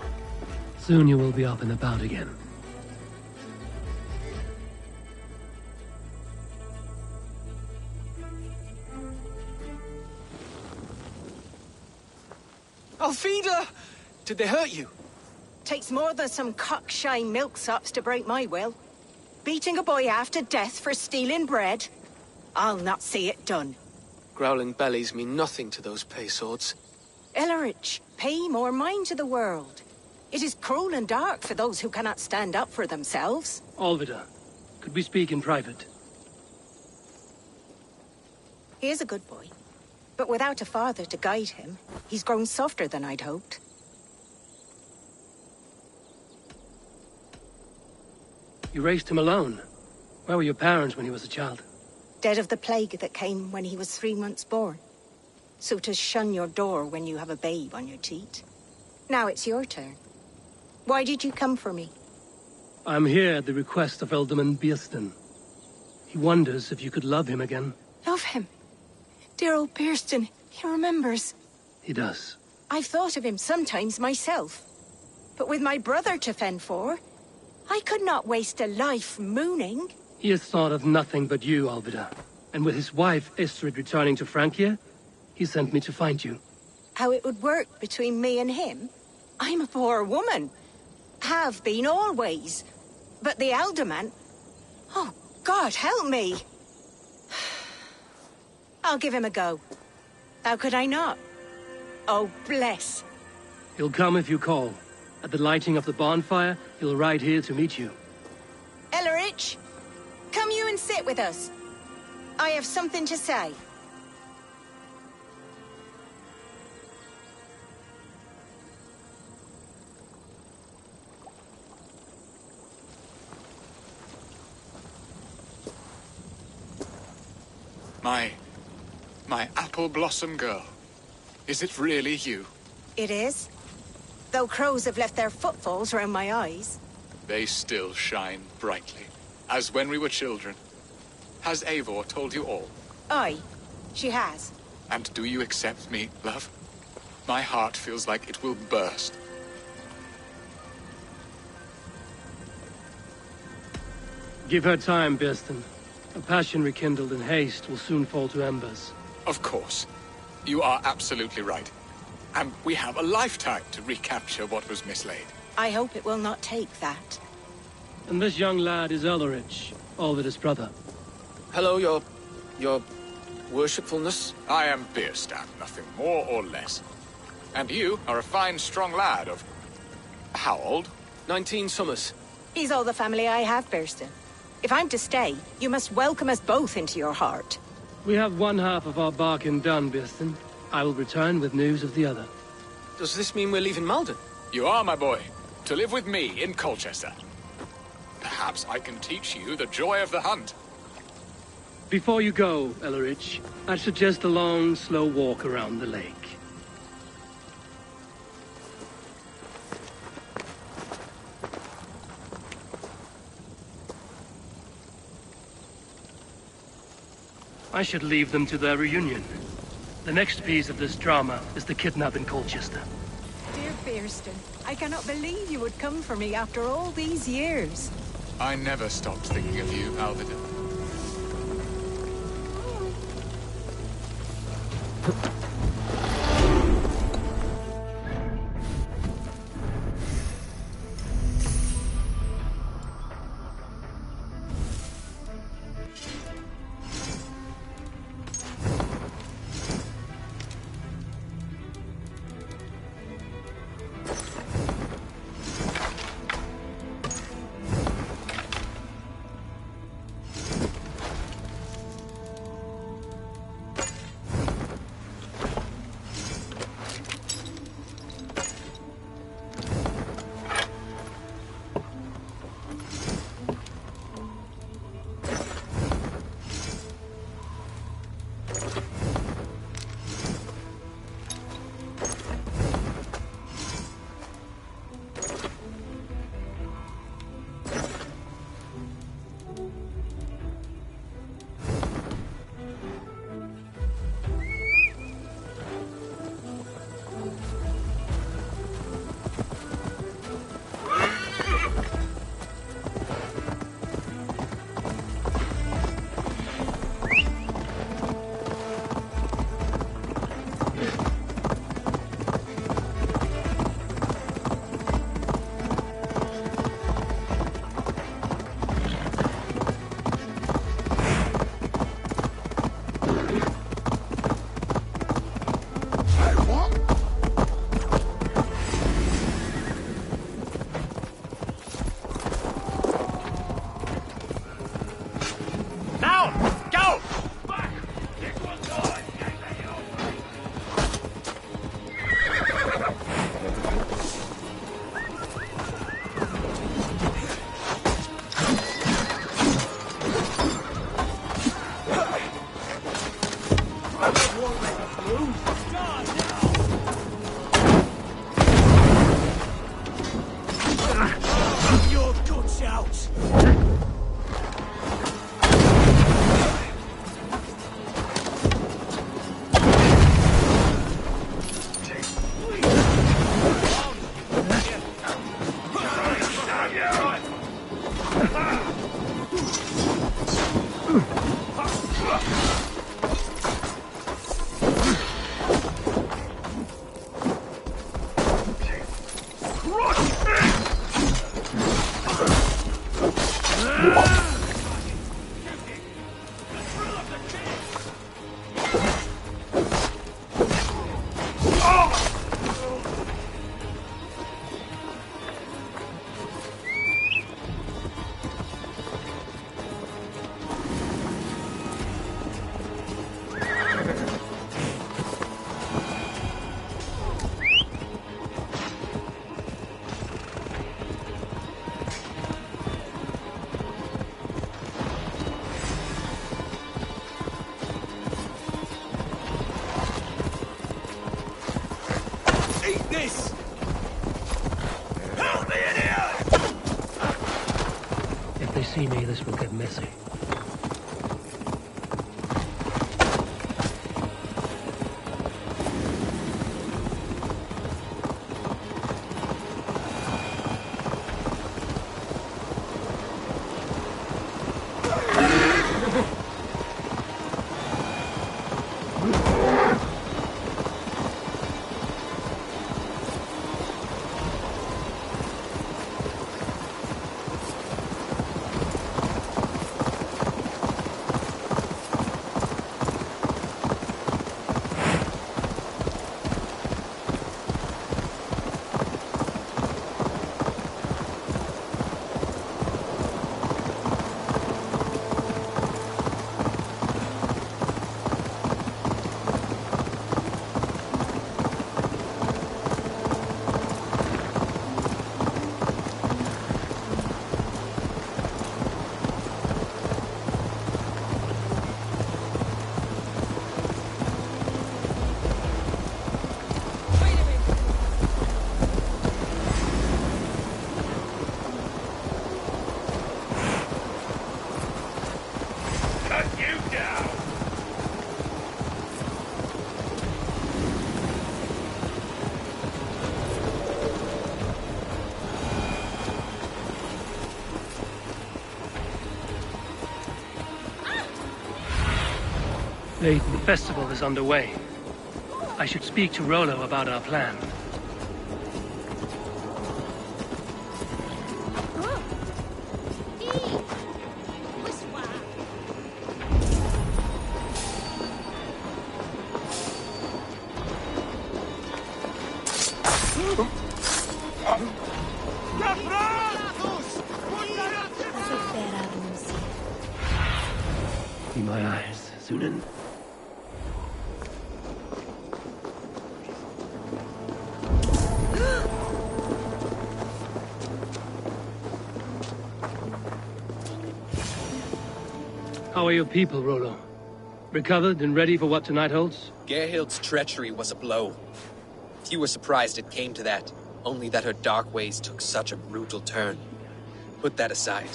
Soon you will be up and about again. Alfida! Did they hurt you? Takes more than some cockshy milksops to break my will. Beating a boy half to death for stealing bread? I'll not see it done. Growling bellies mean nothing to those pay swords. Ellerich, pay more mind to the world. It is cruel and dark for those who cannot stand up for themselves. Alvida, could we speak in private? He is a good boy. But without a father to guide him, he's grown softer than I'd hoped. You raised him alone. Where were your parents when he was a child? Dead of the plague that came when he was 3 months born. So to shun your door when you have a babe on your teat. Now it's your turn. Why did you come for me? I'm here at the request of Alderman Birsten. He wonders if you could love him again. Love him? Dear old Birsten, he remembers. He does. I've thought of him sometimes myself. But with my brother to fend for, I could not waste a life mooning. He has thought of nothing but you, Alvida. And with his wife, Estrid, returning to Francia, he sent me to find you. How it would work between me and him? I'm a poor woman. Have been always. But the alderman... Oh, God, help me! I'll give him a go. How could I not? Oh, bless. He'll come if you call. At the lighting of the bonfire, he'll ride here to meet you. Ellerich, come you and sit with us. I have something to say. My apple blossom girl. Is it really you? It is. Though crows have left their footfalls around my eyes. They still shine brightly, as when we were children. Has Eivor told you all? Aye, she has. And do you accept me, love? My heart feels like it will burst. Give her time, Birsten. A passion rekindled in haste will soon fall to embers. Of course. You are absolutely right. And we have a lifetime to recapture what was mislaid. I hope it will not take that. And this young lad is Ulrich, Olvid's brother. Hello, your worshipfulness. I am Bierstan, nothing more or less. And you are a fine, strong lad of... how old? 19 summers. He's all the family I have, Birsten. If I'm to stay, you must welcome us both into your heart. We have one half of our bargain done, Birsten. I will return with news of the other. Does this mean we're leaving Malden? You are, my boy. To live with me in Colchester. Perhaps I can teach you the joy of the hunt. Before you go, Elrich, I suggest a long, slow walk around the lake. I should leave them to their reunion. The next piece of this drama is the kidnap in Colchester. Dear Birsten, I cannot believe you would come for me after all these years. I never stopped thinking of you, Alvida. see me, this will get messy. The festival is underway. I should speak to Rollo about our plan. Be my eyes, Sunan. How are your people, Rollo? Recovered and ready for what tonight holds? Gerhild's treachery was a blow. Few were surprised it came to that, only that her dark ways took such a brutal turn. Put that aside.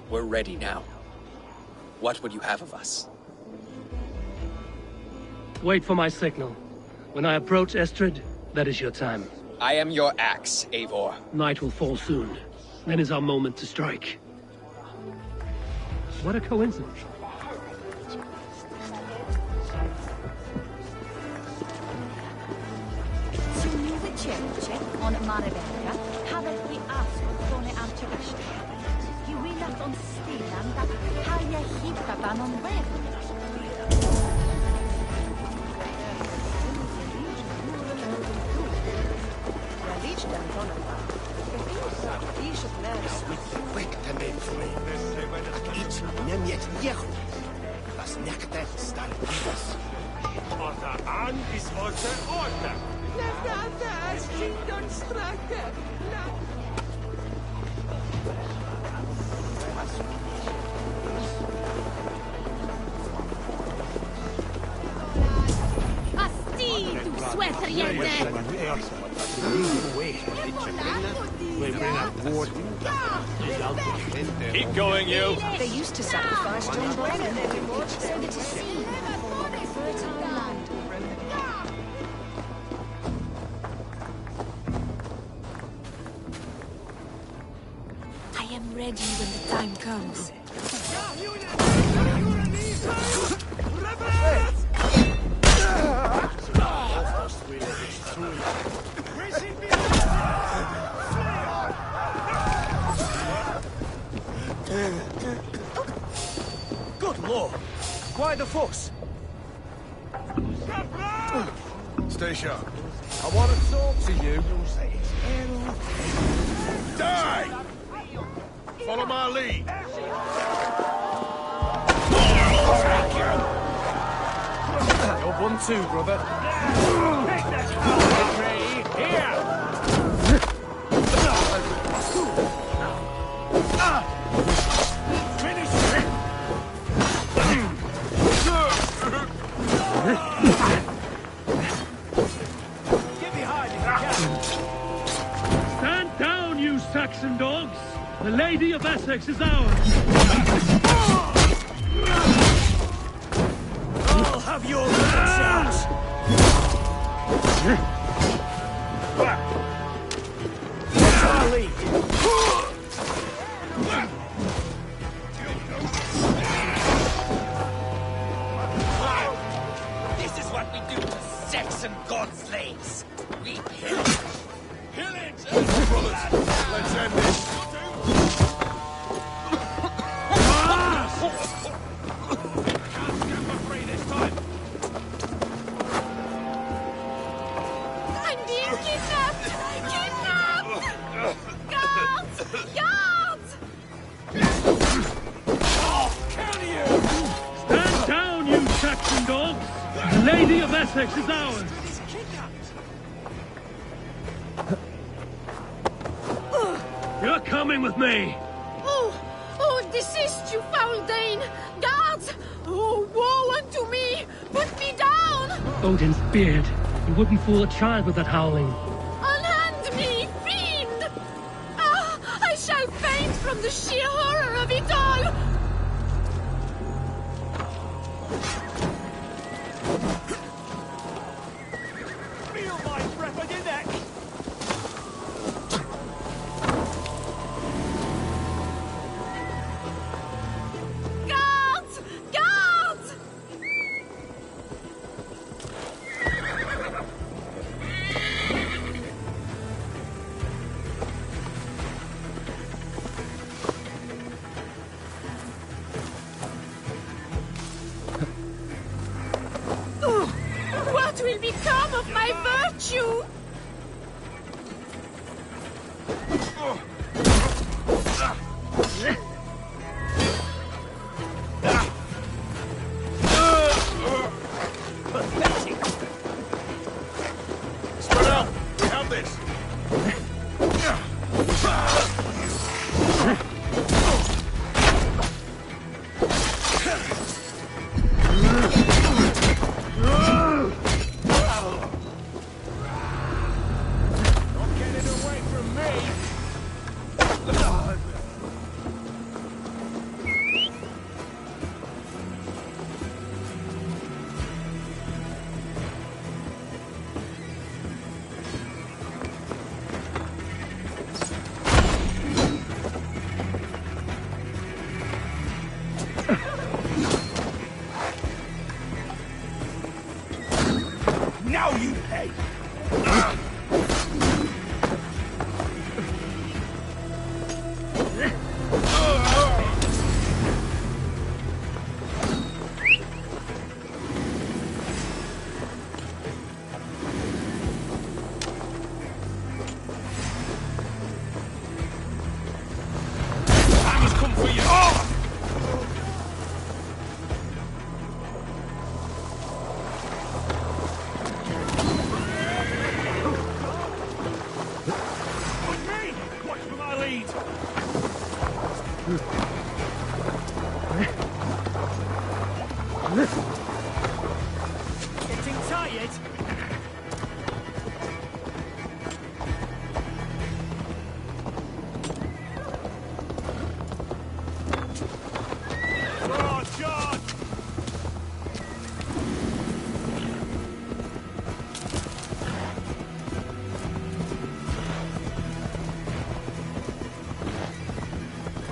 We're ready now. What would you have of us? Wait for my signal. When I approach Estrid, that is your time. I am your axe, Eivor. Night will fall soon. Then is our moment to strike. What a coincidence. On Maravenka, havet vi asfalt am till Estrid. He will not on Stiland that Haja hittat on väg. Iets nem jet jechu. Was nekte stal vivas. Orta an is orta orta. Lefte as Kingdom Strake. Asti, du sweaterjente! Keep going, you. They used to sacrifice John Borden so that a sea fertile land would grow. I am ready when the time comes. Good lord! Why the fuss? Stay sharp. I want to talk to you. Die! Follow my lead. You're one too, brother. Here! Stand down, you Saxon dogs! The Lady of Essex is ours! I'll have your chance! What's our lead? This is what we do to Saxon god slaves. We kill it! Brothers, let's end this. I'm being kidnapped! Kidnapped! Guards! Guards! Stand down, you Saxon dogs! The Lady of Essex is ours! You're coming with me! Oh, desist, you foul Dane! Guards! Oh, woe unto me! Put me down! Odin's beard. You wouldn't fool a child with that howling. Unhand me, fiend! Ah, I shall faint from the sheer horror of it all! Feel my breath on your neck! Guards! Guards! What will become of my virtue? Pathetic! Spread out! We have this! Not getting away from me! Now you pay! Time has come for you! Me! Watch for my lead! Getting tired? Charge! Charge!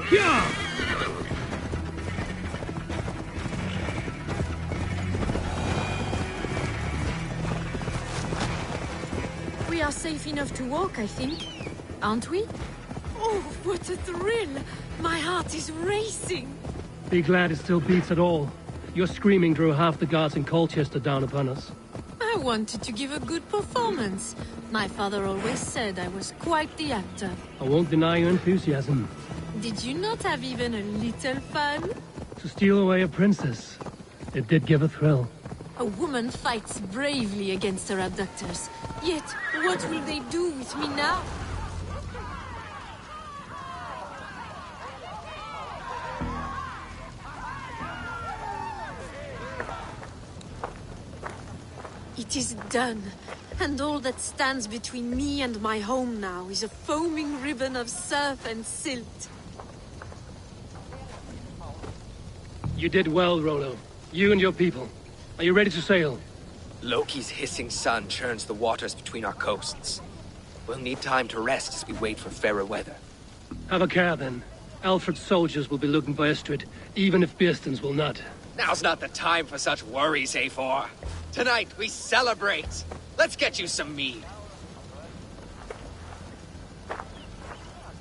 Yeah! We are safe enough to walk, I think. Aren't we? Oh, what a thrill! My heart is racing! Be glad it still beats at all. Your screaming drew half the guards in Colchester down upon us. I wanted to give a good performance. My father always said I was quite the actor. I won't deny your enthusiasm. Did you not have even a little fun? To steal away a princess. It did give a thrill. A woman fights bravely against her abductors. Yet, what will they do with me now? It is done, and all that stands between me and my home now is a foaming ribbon of surf and silt. You did well, Rollo. You and your people. Are you ready to sail? Loki's hissing sun churns the waters between our coasts. We'll need time to rest as we wait for fairer weather. Have a care, then. Alfred's soldiers will be looking for Estrid, even if Bearstons will not. Now's not the time for such worries, A4. Tonight, we celebrate. Let's get you some mead.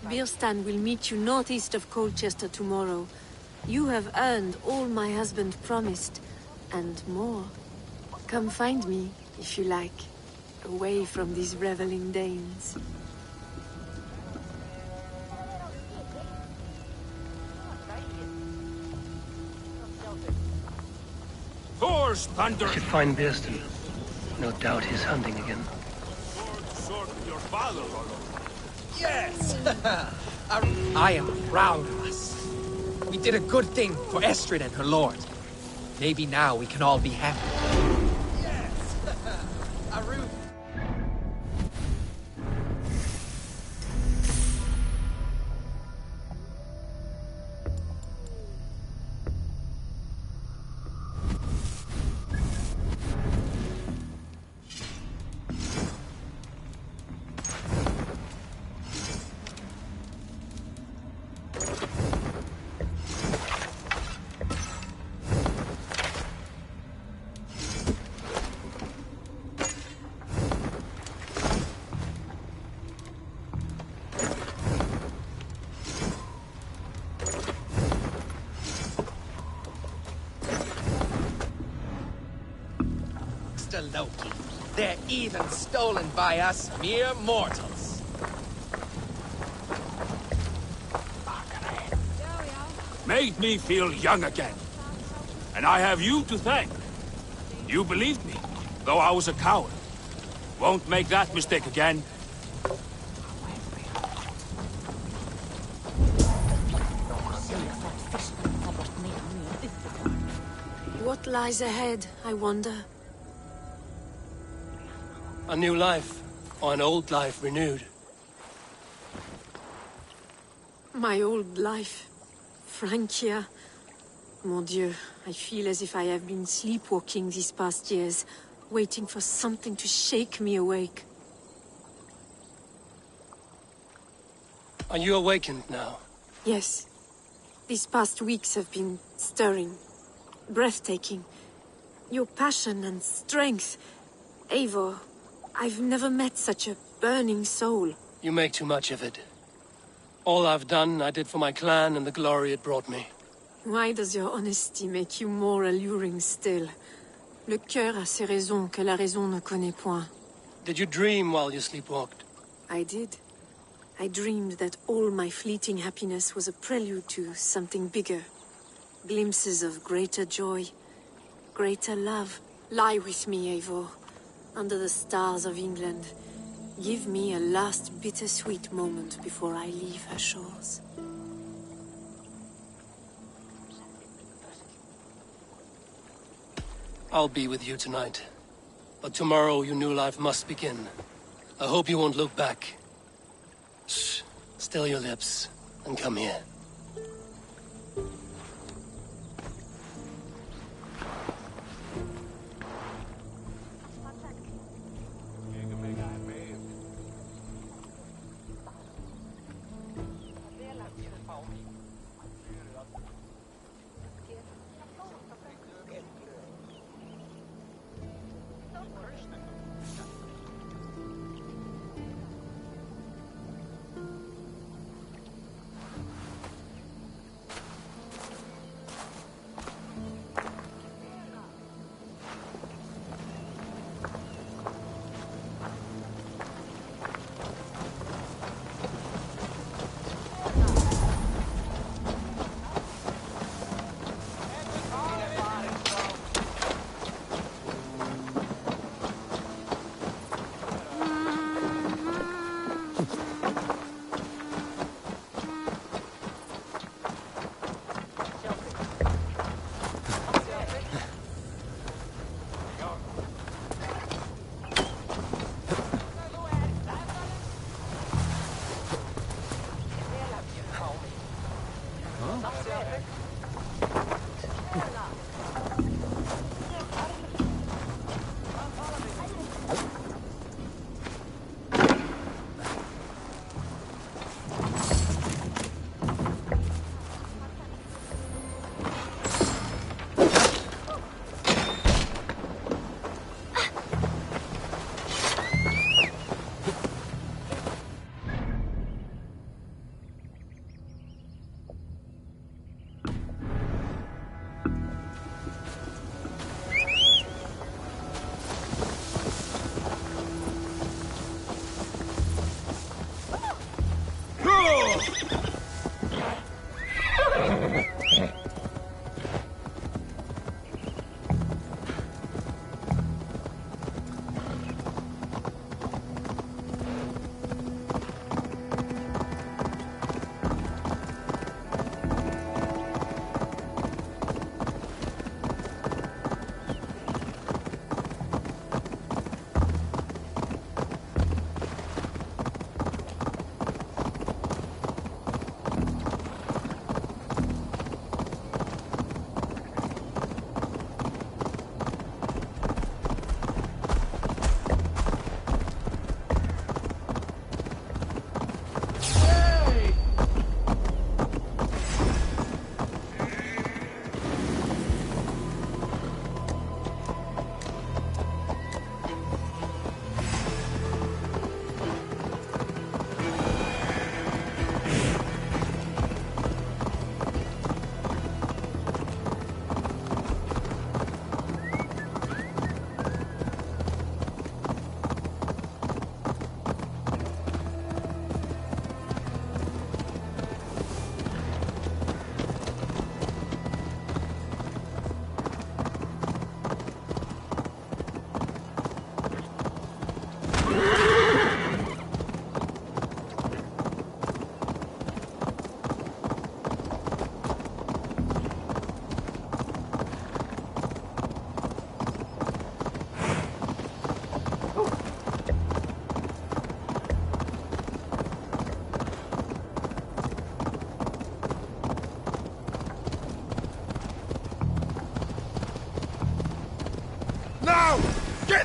Birstan will meet you northeast of Colchester tomorrow. You have earned all my husband promised, and more. Come find me, if you like, away from these reveling Danes. Thor's thunder! I should find Birstan. No doubt he's hunting again. Sword of your father, Rollo. Yes! I am proud of us. We did a good thing for Estrid and her lord. Maybe now we can all be happy. Yes! Aru. Loki. They're even stolen by us mere mortals. Made me feel young again. And I have you to thank. You believed me, though I was a coward. Won't make that mistake again. What lies ahead, I wonder? A new life, or an old life renewed. My old life. Francia. Mon Dieu, I feel as if I have been sleepwalking these past years, waiting for something to shake me awake. Are you awakened now? Yes. These past weeks have been stirring. Breathtaking. Your passion and strength. Eivor, I've never met such a burning soul. You make too much of it. All I've done, I did for my clan and the glory it brought me. Why does your honesty make you more alluring still? Le cœur a ses raisons que la raison ne connaît point. Did you dream while you sleepwalked? I did. I dreamed that all my fleeting happiness was a prelude to something bigger. Glimpses of greater joy, greater love. Lie with me, Eivor. Under the stars of England. Give me a last bittersweet moment before I leave her shores. I'll be with you tonight. But tomorrow your new life must begin. I hope you won't look back. Shh. Still your lips, and come here.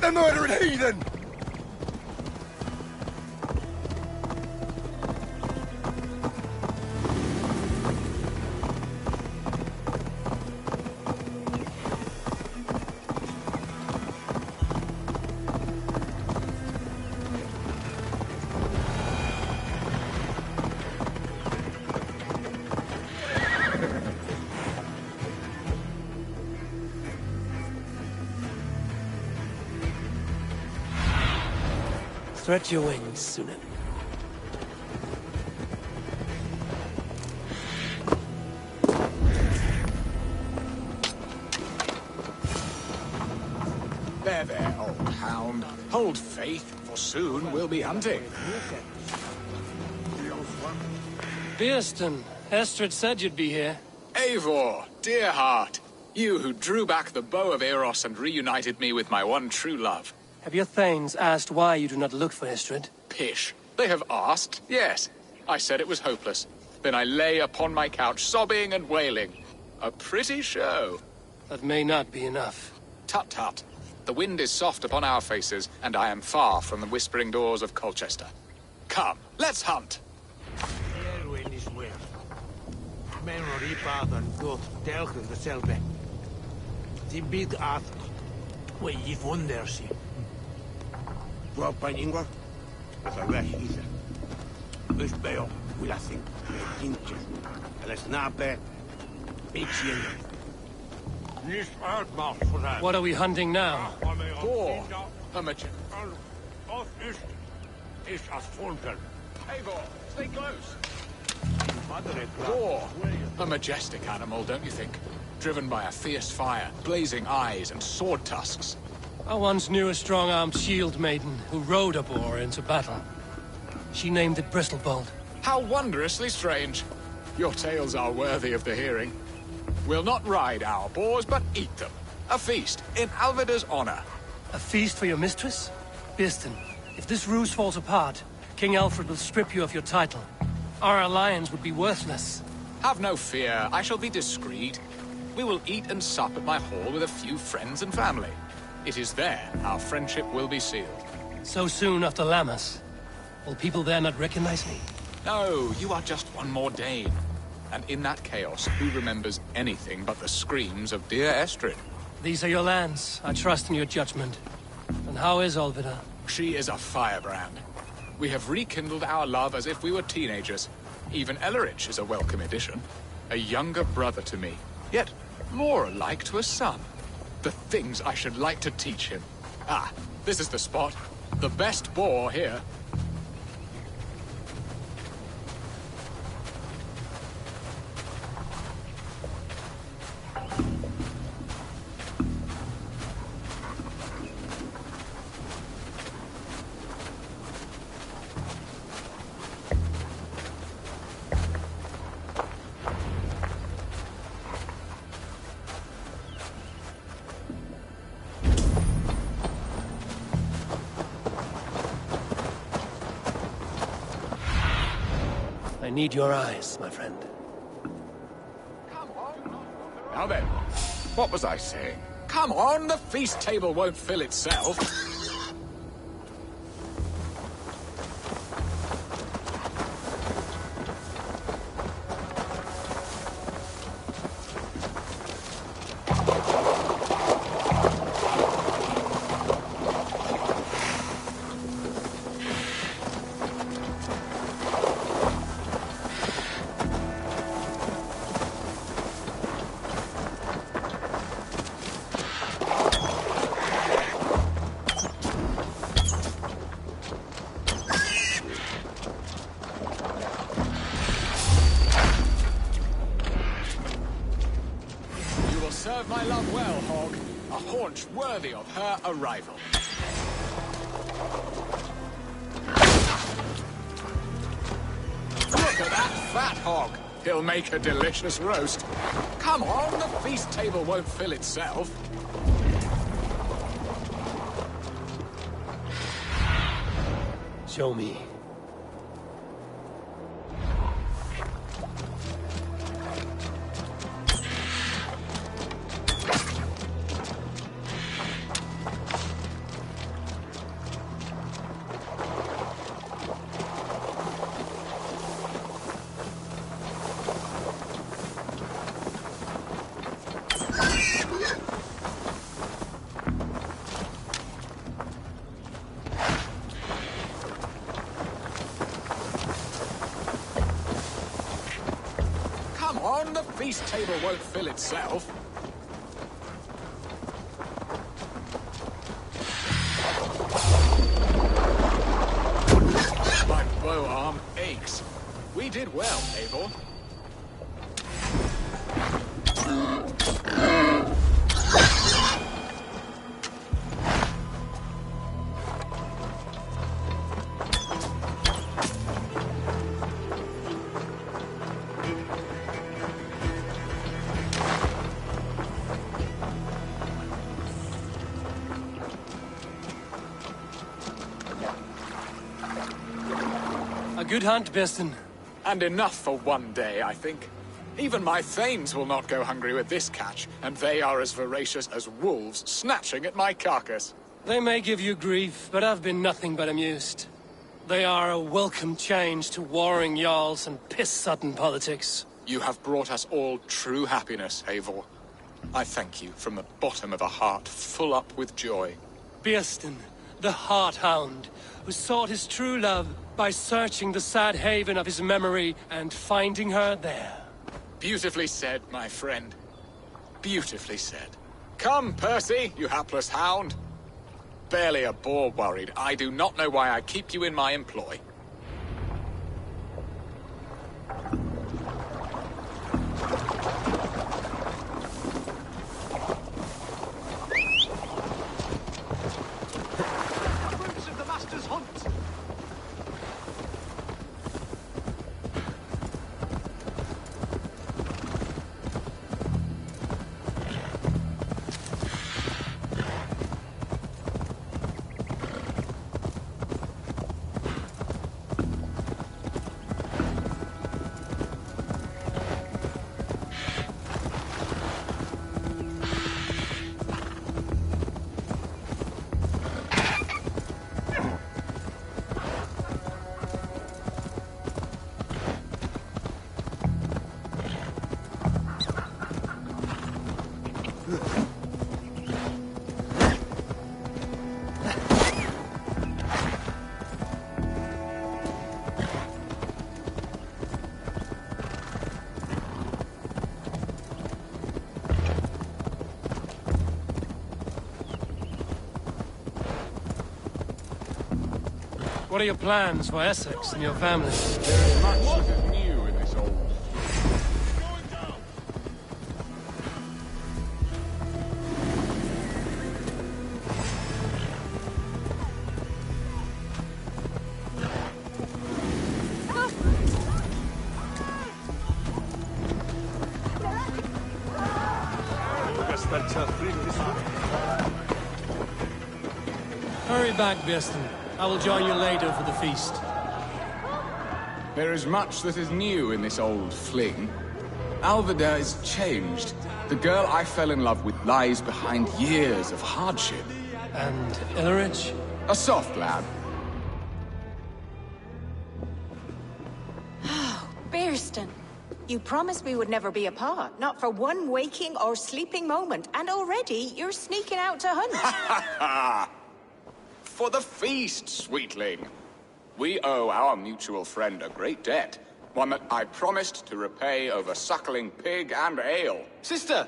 Get the murdering heathen! Stretch your wings, Sunan. There, old hound. Hold faith, for soon we'll be hunting. Beerston, Estrid said you'd be here. Eivor, dear heart. You who drew back the bow of Eros and reunited me with my one true love. Have your thanes asked why you do not look for Estrid? Pish. They have asked, yes. I said it was hopeless. Then I lay upon my couch, sobbing and wailing. A pretty show. That may not be enough. Tut-tut. The wind is soft upon our faces, and I am far from the whispering doors of Colchester. Come, let's hunt. Erwin is well. Men ripad and go telgen dezelfde. Die bid at. We if wonder sie. Wel pijn Ingvar. As a weg either. Dus beo, will I think. Tintje. El snape. Beetje. What are we hunting now? Boar. A majestic. Is as volker. Eivor, stay close. Boar. A majestic animal, don't you think? Driven by a fierce fire, blazing eyes and sword tusks. I once knew a strong-armed shield maiden who rode a boar into battle. She named it Bristlebolt. How wondrously strange. Your tales are worthy of the hearing. We'll not ride our boars, but eat them. A feast, in Alvida's honor. A feast for your mistress? Beerston, if this ruse falls apart, King Alfred will strip you of your title. Our alliance would be worthless. Have no fear, I shall be discreet. We will eat and sup at my hall with a few friends and family. It is there our friendship will be sealed. So soon after Lammas? Will people there not recognize me? No, you are just one more Dane. And in that chaos, who remembers anything but the screams of dear Estrid? These are your lands. I trust in your judgment. And how is Olvida? She is a firebrand. We have rekindled our love as if we were teenagers. Even Ellerich is a welcome addition. A younger brother to me, yet more alike to a son. The things I should like to teach him. Ah, this is the spot. The best boar here. I need your eyes, my friend. Now then, what was I saying? Come on, the feast table won't fill itself. Serve my love well, Hog. A haunch worthy of her arrival. Look at that fat hog. He'll make a delicious roast. Come on, the feast table won't fill itself. Show me. Even the feast table won't fill itself. My bow arm aches. We did well, Eivor. A good hunt, Birston. And enough for one day, I think. Even my thanes will not go hungry with this catch, and they are as voracious as wolves snatching at my carcass. They may give you grief, but I've been nothing but amused. They are a welcome change to warring jarls and piss-sudden politics. You have brought us all true happiness, Eivor. I thank you from the bottom of a heart full up with joy. Birston, the Heart Hound, who sought his true love by searching the sad haven of his memory and finding her there. Beautifully said, my friend. Beautifully said. Come, Percy, you hapless hound. Barely a boar worried. I do not know why I keep you in my employ. Of the Master's hunt. What are your plans for Essex and your family? There is much that is new in this old... Hurry back, Birston. I will join you later for the feast. There is much that is new in this old fling. Alvida is changed. The girl I fell in love with lies behind years of hardship. And Illerich? A soft lad. Birston, you promised we would never be apart, not for one waking or sleeping moment, and already you're sneaking out to hunt. For the feast, sweetling. We owe our mutual friend a great debt. One that I promised to repay over suckling pig and ale. Sister,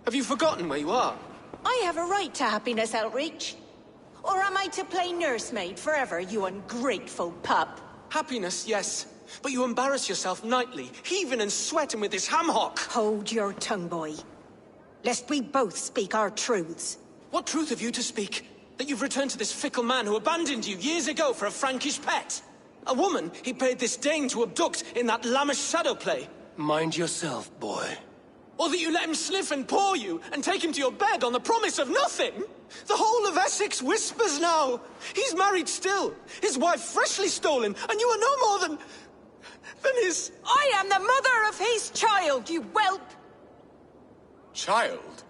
have you forgotten where you are? I have a right to happiness, Outreach. Or am I to play nursemaid forever, you ungrateful pup? Happiness, yes. But you embarrass yourself nightly, heaving and sweating with this ham-hock. Hold your tongue, boy. Lest we both speak our truths. What truth have you to speak? That you've returned to this fickle man who abandoned you years ago for a Frankish pet? A woman he paid this Dane to abduct in that lammish shadow play? Mind yourself, boy. Or that you let him sniff and paw you, and take him to your bed on the promise of nothing? The whole of Essex whispers now. He's married still, his wife freshly stolen, and you are no more than his... I am the mother of his child, you whelp! Child?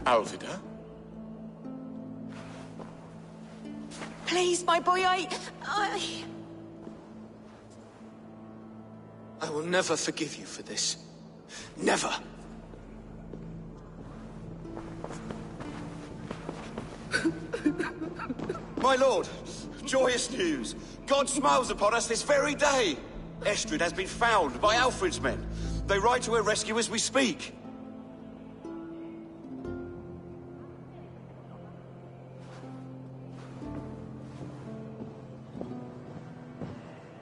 Alvida? Please, my boy, I will never forgive you for this. Never. My lord, joyous news. God smiles upon us this very day. Estrid has been found by Alfred's men. They ride to her rescue as we speak.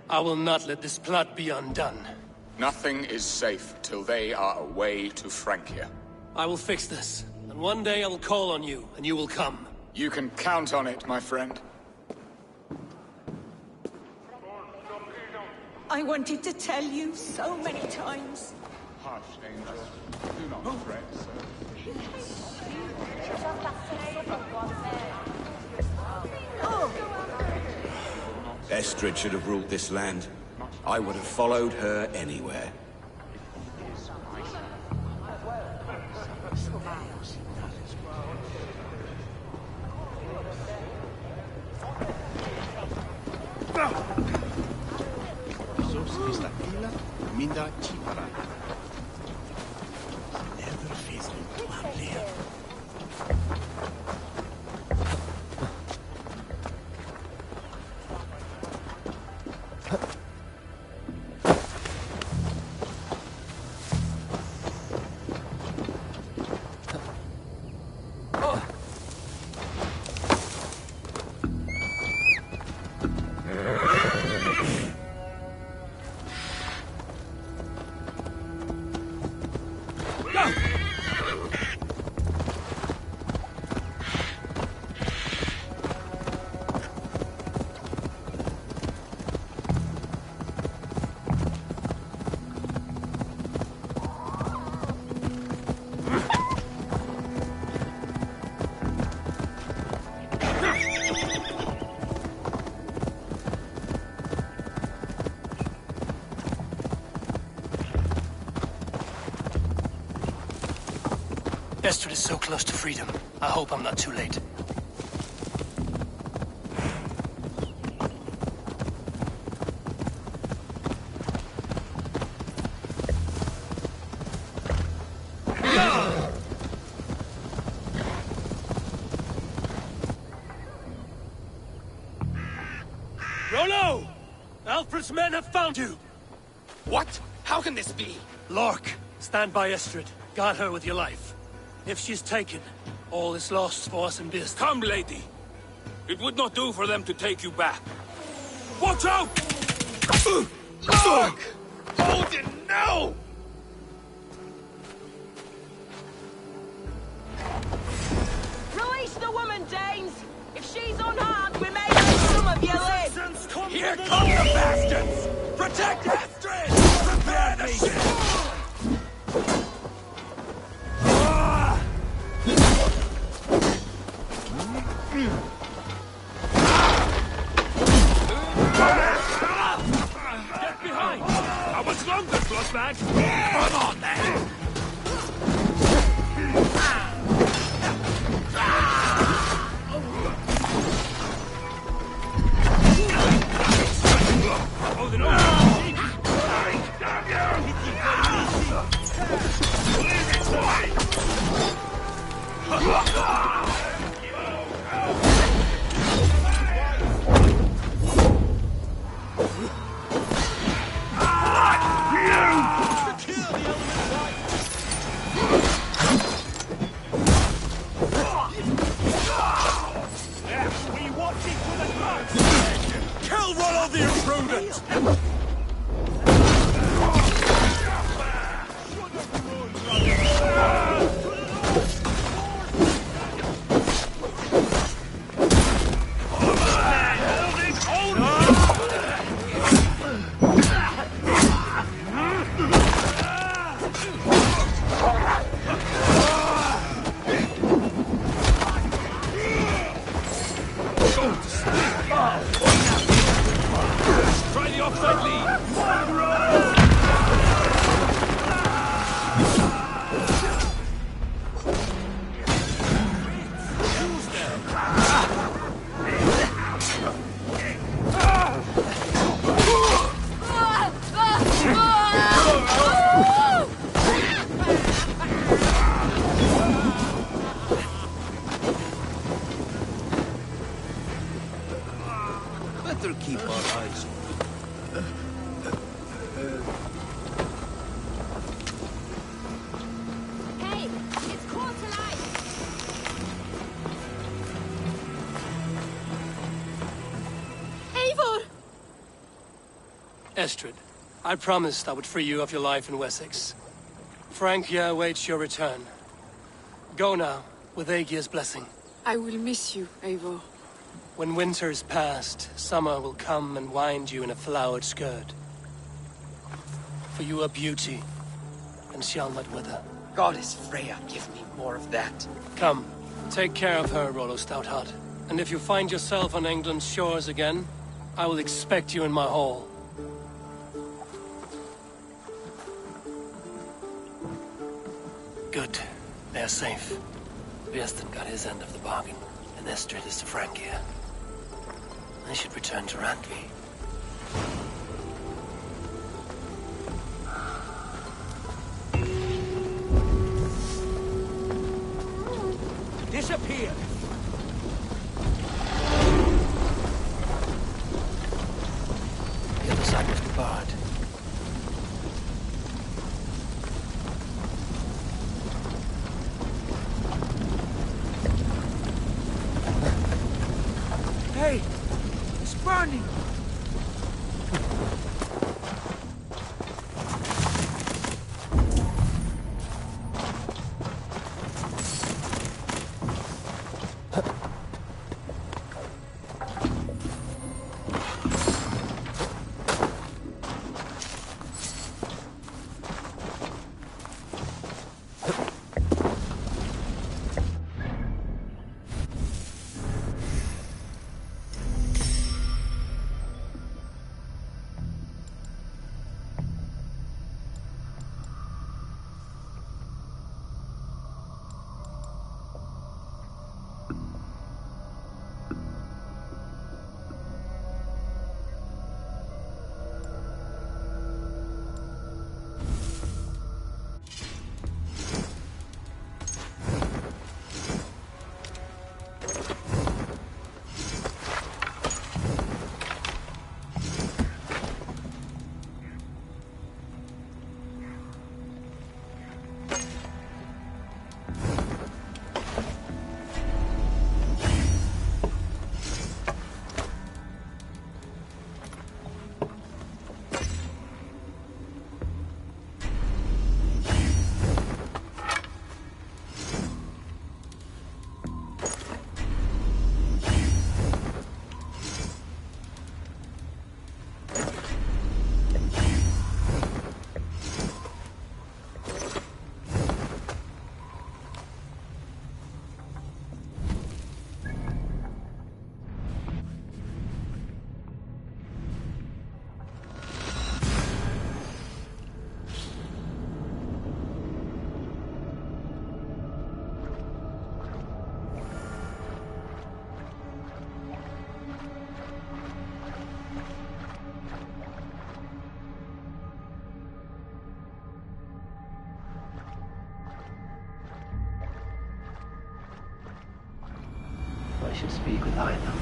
I will not let this plot be undone. Nothing is safe till they are away to Francia. I will fix this, and one day I will call on you, and you will come. You can count on it, my friend. I wanted to tell you so many times. Hush, Angel. Do not fret, sir. Estrid should have ruled this land. I would have followed her anywhere. Estrid is so close to freedom. I hope I'm not too late. Rollo! Alfred's men have found you! What? How can this be? Lork, stand by Estrid. Guard her with your life. If she's taken, all is lost for us in Birst. Come, lady. It would not do for them to take you back. Watch out! Look! Odin, no! Release the woman, Danes! If she's unharmed, we may let some of you live! Here come the bastards! Protect Estrid! Prepare the ship! Get behind! How much longer, Bloodbag? Come on, then! Holding on! Kill Rollo the Imprudent! Try the offside lead! Better keep our eyes Estrid, I promised I would free you of your life in Wessex. Francia awaits your return. Go now, with Aegir's blessing. I will miss you, Eivor. When winter is past, summer will come and wind you in a flowered skirt. For you are beauty, and shall not wither. Goddess Freya, give me more of that. Come, take care of her, Rollo Stoutheart. And if you find yourself on England's shores again, I will expect you in my hall. Good. They are safe. Björsten got his end of the bargain, and Estrid is to Francia. I should return to Randvi. Disappear! The other side must be barred. Hey! It's burning! I should speak with either.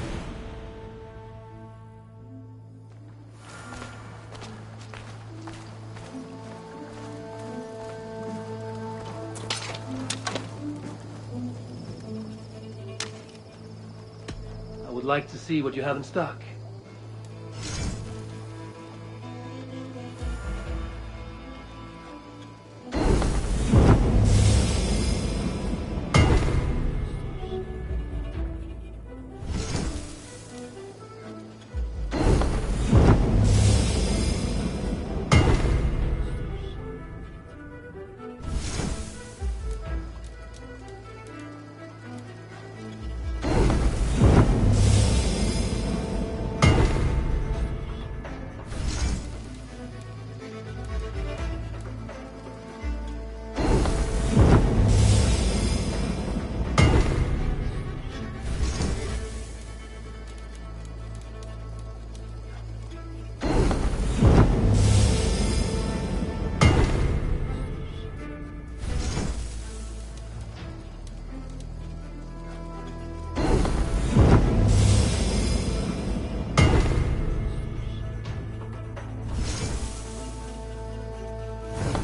I would like to see what you have in stock.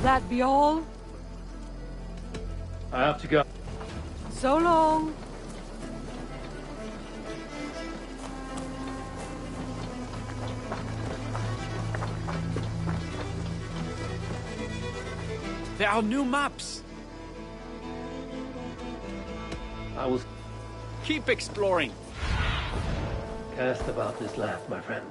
That be all? I have to go. So long. There are new maps. I will Keep exploring. cast about this land, my friend.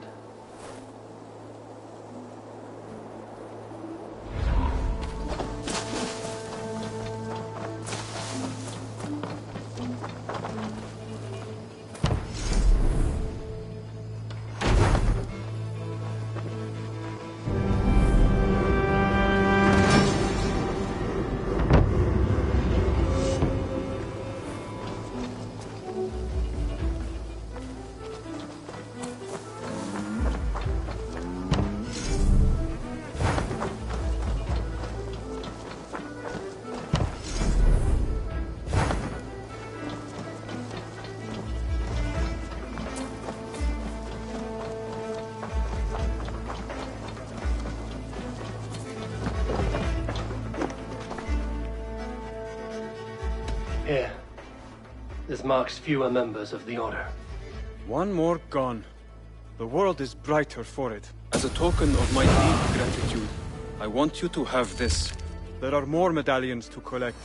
Here. This marks fewer members of the Order. One more gone. The world is brighter for it. As a token of my deep gratitude, I want you to have this. There are more medallions to collect.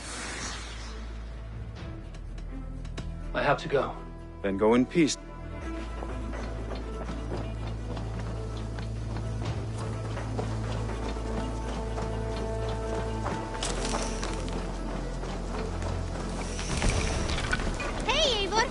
I have to go. Then go in peace. Hey, Eivor!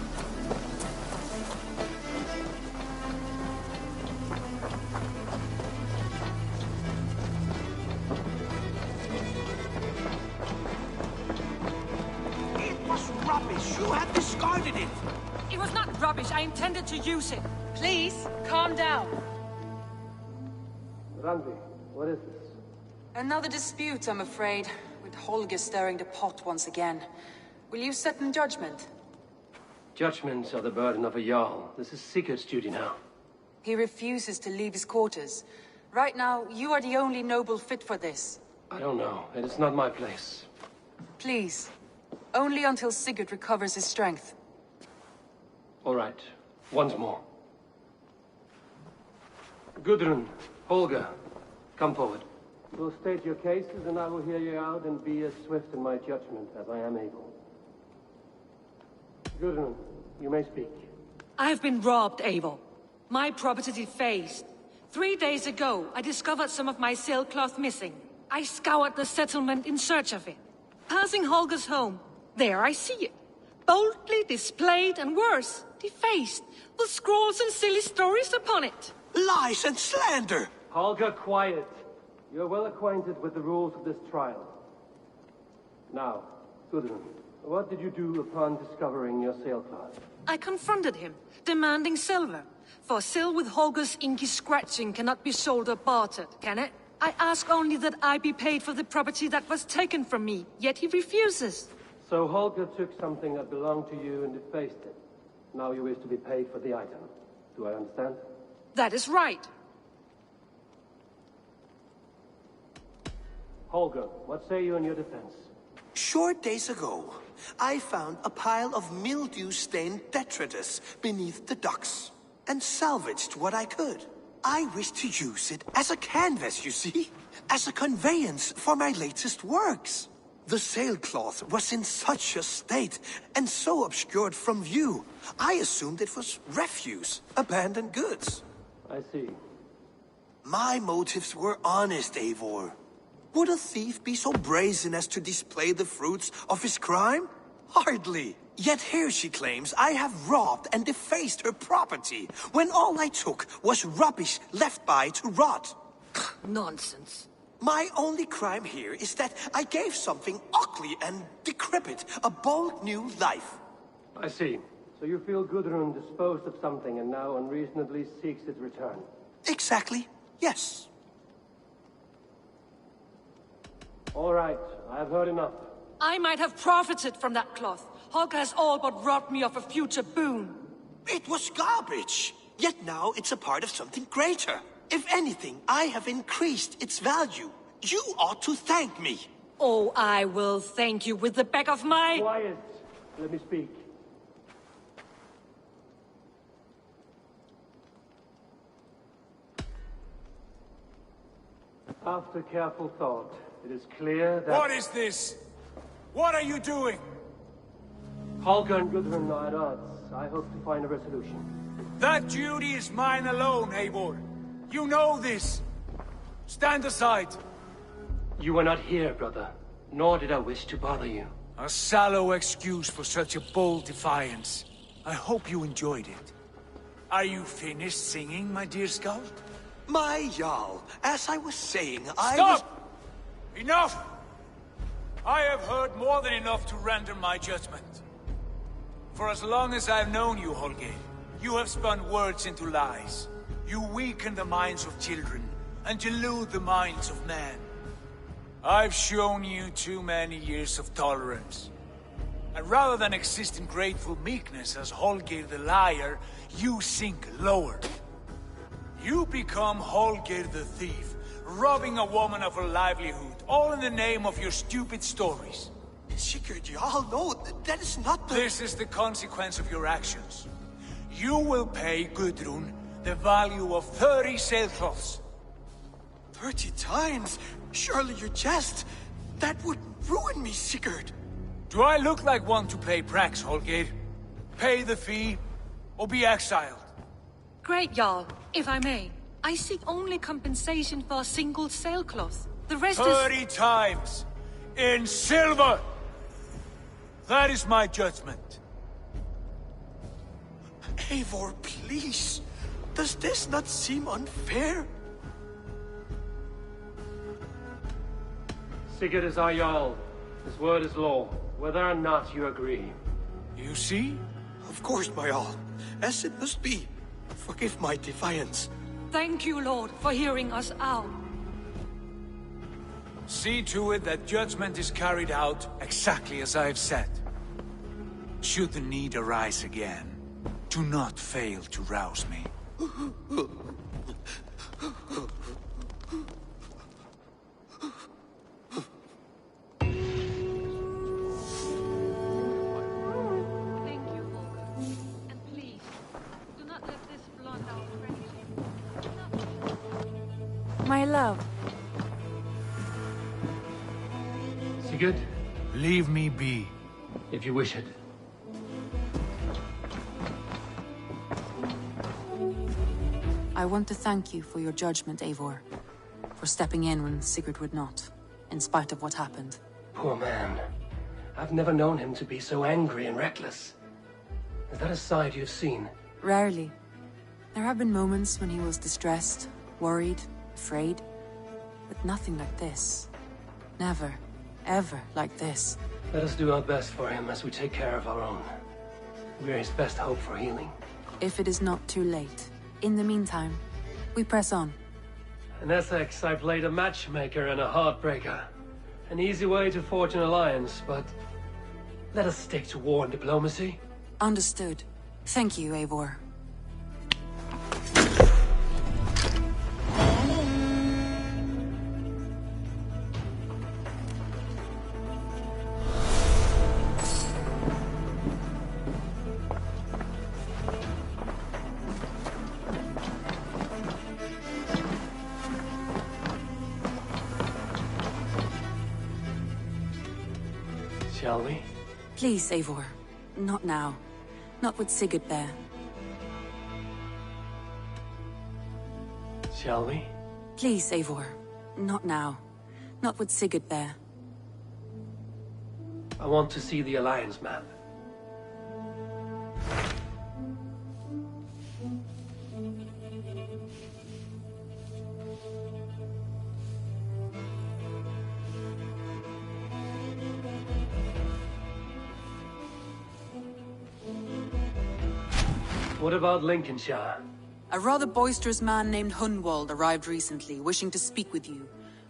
It was rubbish. You had discarded it. It was not rubbish. I intended to use it. Please, calm down. Randi, what is this? Another dispute, I'm afraid, with Holger stirring the pot once again. Will you sit in judgment? Judgments are the burden of a Jarl. This is Sigurd's duty now. He refuses to leave his quarters. Right now, you are the only noble fit for this. I don't know. It is not my place. Please. Only until Sigurd recovers his strength. All right. Once more. Gudrun, Holger, come forward. You'll state your cases, and I will hear you out and be as swift in my judgment as I am able. Gudrun, you may speak. I have been robbed, Eivor. My property defaced. 3 days ago, I discovered some of my sailcloth missing. I scoured the settlement in search of it. Passing Holger's home, there I see it. Boldly displayed and worse, defaced, with scrolls and silly stories upon it. Lies and slander! Holger, quiet. You're well acquainted with the rules of this trial. Now, Gudrun, what did you do upon discovering your sailcloth? I confronted him, demanding silver. For sil with Holger's inky scratching cannot be sold or bartered, can it? I ask only that I be paid for the property that was taken from me, yet he refuses. So Holger took something that belonged to you and defaced it. Now you wish to be paid for the item. Do I understand? That is right. Holger, what say you in your defense? Short days ago, I found a pile of mildew-stained detritus beneath the docks, and salvaged what I could. I wish to use it as a canvas, you see? As a conveyance for my latest works. The sailcloth was in such a state, and so obscured from view, I assumed it was refuse, abandoned goods. I see. My motives were honest, Eivor. Would a thief be so brazen as to display the fruits of his crime? Hardly. Yet here she claims I have robbed and defaced her property, when all I took was rubbish left by to rot. Nonsense. My only crime here is that I gave something ugly and decrepit a bold new life. I see. So you feel Gudrun disposed of something and now unreasonably seeks its return? Exactly, yes. All right, I have heard enough. I might have profited from that cloth. Holger has all but robbed me of a future boon. It was garbage. Yet now it's a part of something greater. If anything, I have increased its value. You ought to thank me. Oh, I will thank you with the back of my... Quiet. Let me speak. After careful thought, it is clear that... What is this? What are you doing? Holger and Gudrun are at odds. I hope to find a resolution. That duty is mine alone, Eivor. You know this. Stand aside. You were not here, brother. Nor did I wish to bother you. A sallow excuse for such a bold defiance. I hope you enjoyed it. Are you finished singing, my dear scout? My Jarl, as I was saying, Stop! Enough! I have heard more than enough to render my judgment. For as long as I've known you, Holger, you have spun words into lies. You weaken the minds of children, and delude the minds of men. I've shown you too many years of tolerance. And rather than exist in grateful meekness as Holger the liar, you sink lower. You become Holger the thief, robbing a woman of her livelihood, all in the name of your stupid stories. Sigurd, Jarl, no, that is not the... This is the consequence of your actions. You will pay Gudrun the value of 30 sailcloths. 30 times? Surely you jest. That would ruin me, Sigurd. Do I look like one to play pranks, Holger? Pay the fee, or be exiled. Great, Jarl. If I may, I seek only compensation for a single sailcloth. The rest 30 times! In silver! That is my judgment. Eivor, please. Does this not seem unfair? Sigurd is our Jarl. His word is law, whether or not you agree. You see? Of course, my Jarl. As it must be. Forgive my defiance. Thank you, Lord, for hearing us out. See to it that judgment is carried out exactly as I have said. Should the need arise again, do not fail to rouse me. My love. Sigurd? Leave me be. If you wish it. I want to thank you for your judgment, Eivor. For stepping in when Sigurd would not, in spite of what happened. Poor man. I've never known him to be so angry and reckless. Is that a side you've seen? Rarely. There have been moments when he was distressed, worried, afraid. But nothing like this. Never, ever like this. Let us do our best for him as we take care of our own. We're his best hope for healing. If it is not too late. In the meantime, we press on. In Essex, I played a matchmaker and a heartbreaker. An easy way to forge an alliance, but let us stick to war and diplomacy. Understood. Thank you, Eivor. Shall we? Please, Eivor. Not now. Not with Sigurd there. Shall we? Please, Eivor. Not now. Not with Sigurd there. I want to see the Alliance map. What about Lincolnshire? A rather boisterous man named Hunwald arrived recently, wishing to speak with you.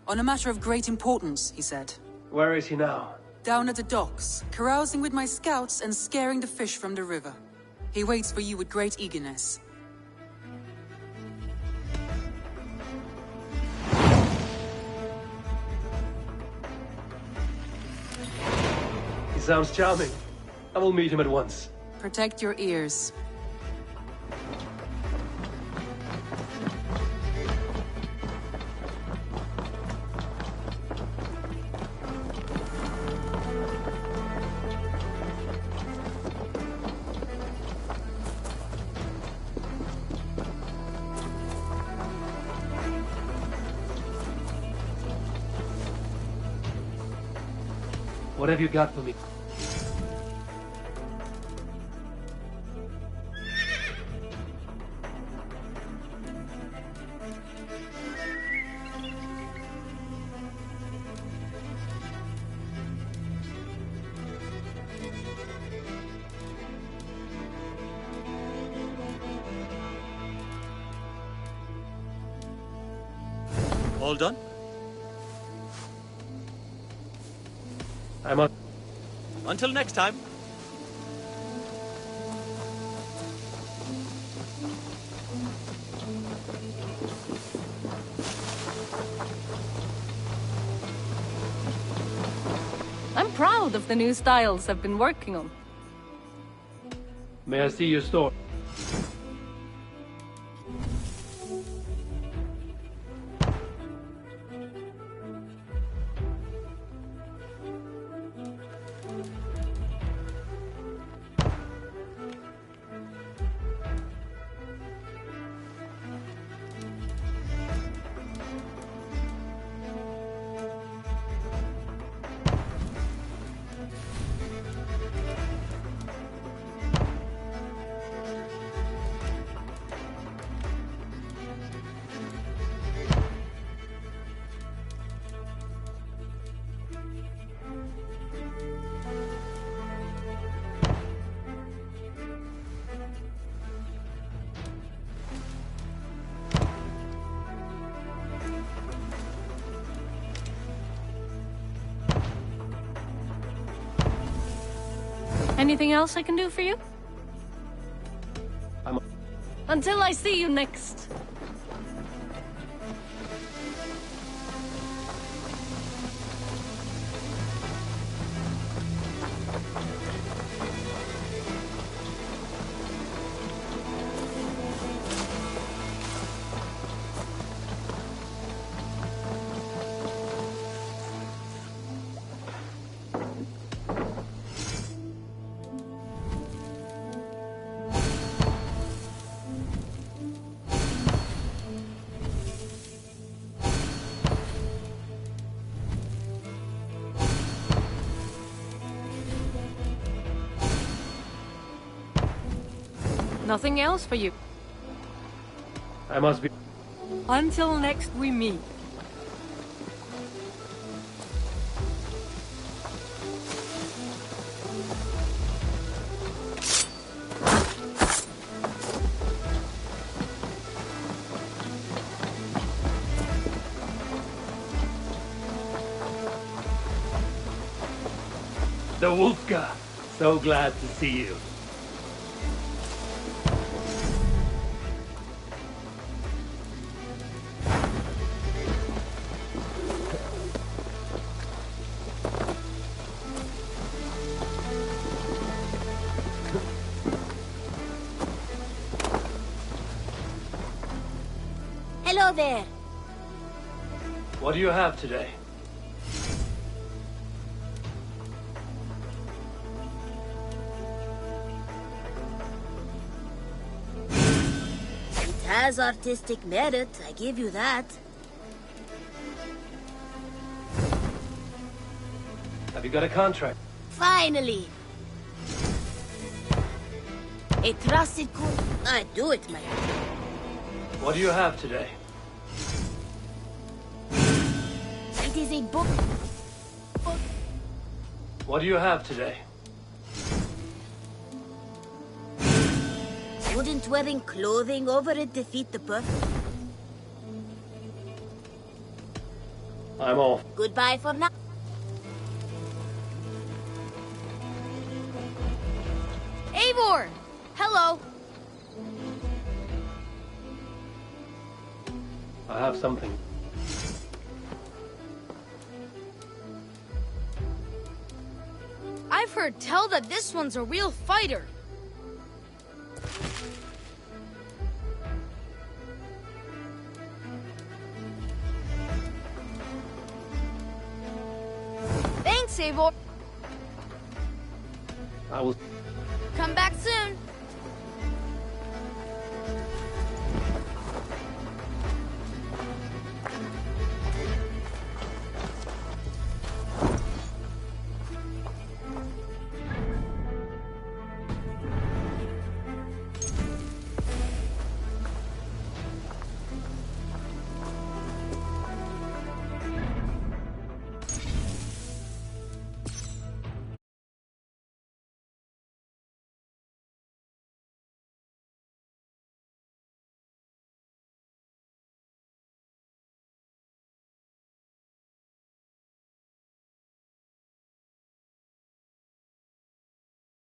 On a matter of great importance, he said. Where is he now? Down at the docks, carousing with my scouts and scaring the fish from the river. He waits for you with great eagerness. He sounds charming. I will meet him at once. Protect your ears. What have you got for me? All done? I'm on. Until next time. I'm proud of the new styles I've been working on. May I see your store? Anything else I can do for you? I'm... Until I see you next. Nothing else for you. I must be... Until next we meet. The Wolfka! So glad to see you. Hello there. What do you have today? It has artistic merit, I give you that. Have you got a contract? Finally. A trusted I do it, my friend. What do you have today? It is a book. What do you have today? Wouldn't wearing clothing over it defeat the purpose? I'm off. Goodbye for now. Eivor! Hello! I have something. I've heard tell that this one's a real fighter. Thanks, Eivor. I will... Come back soon.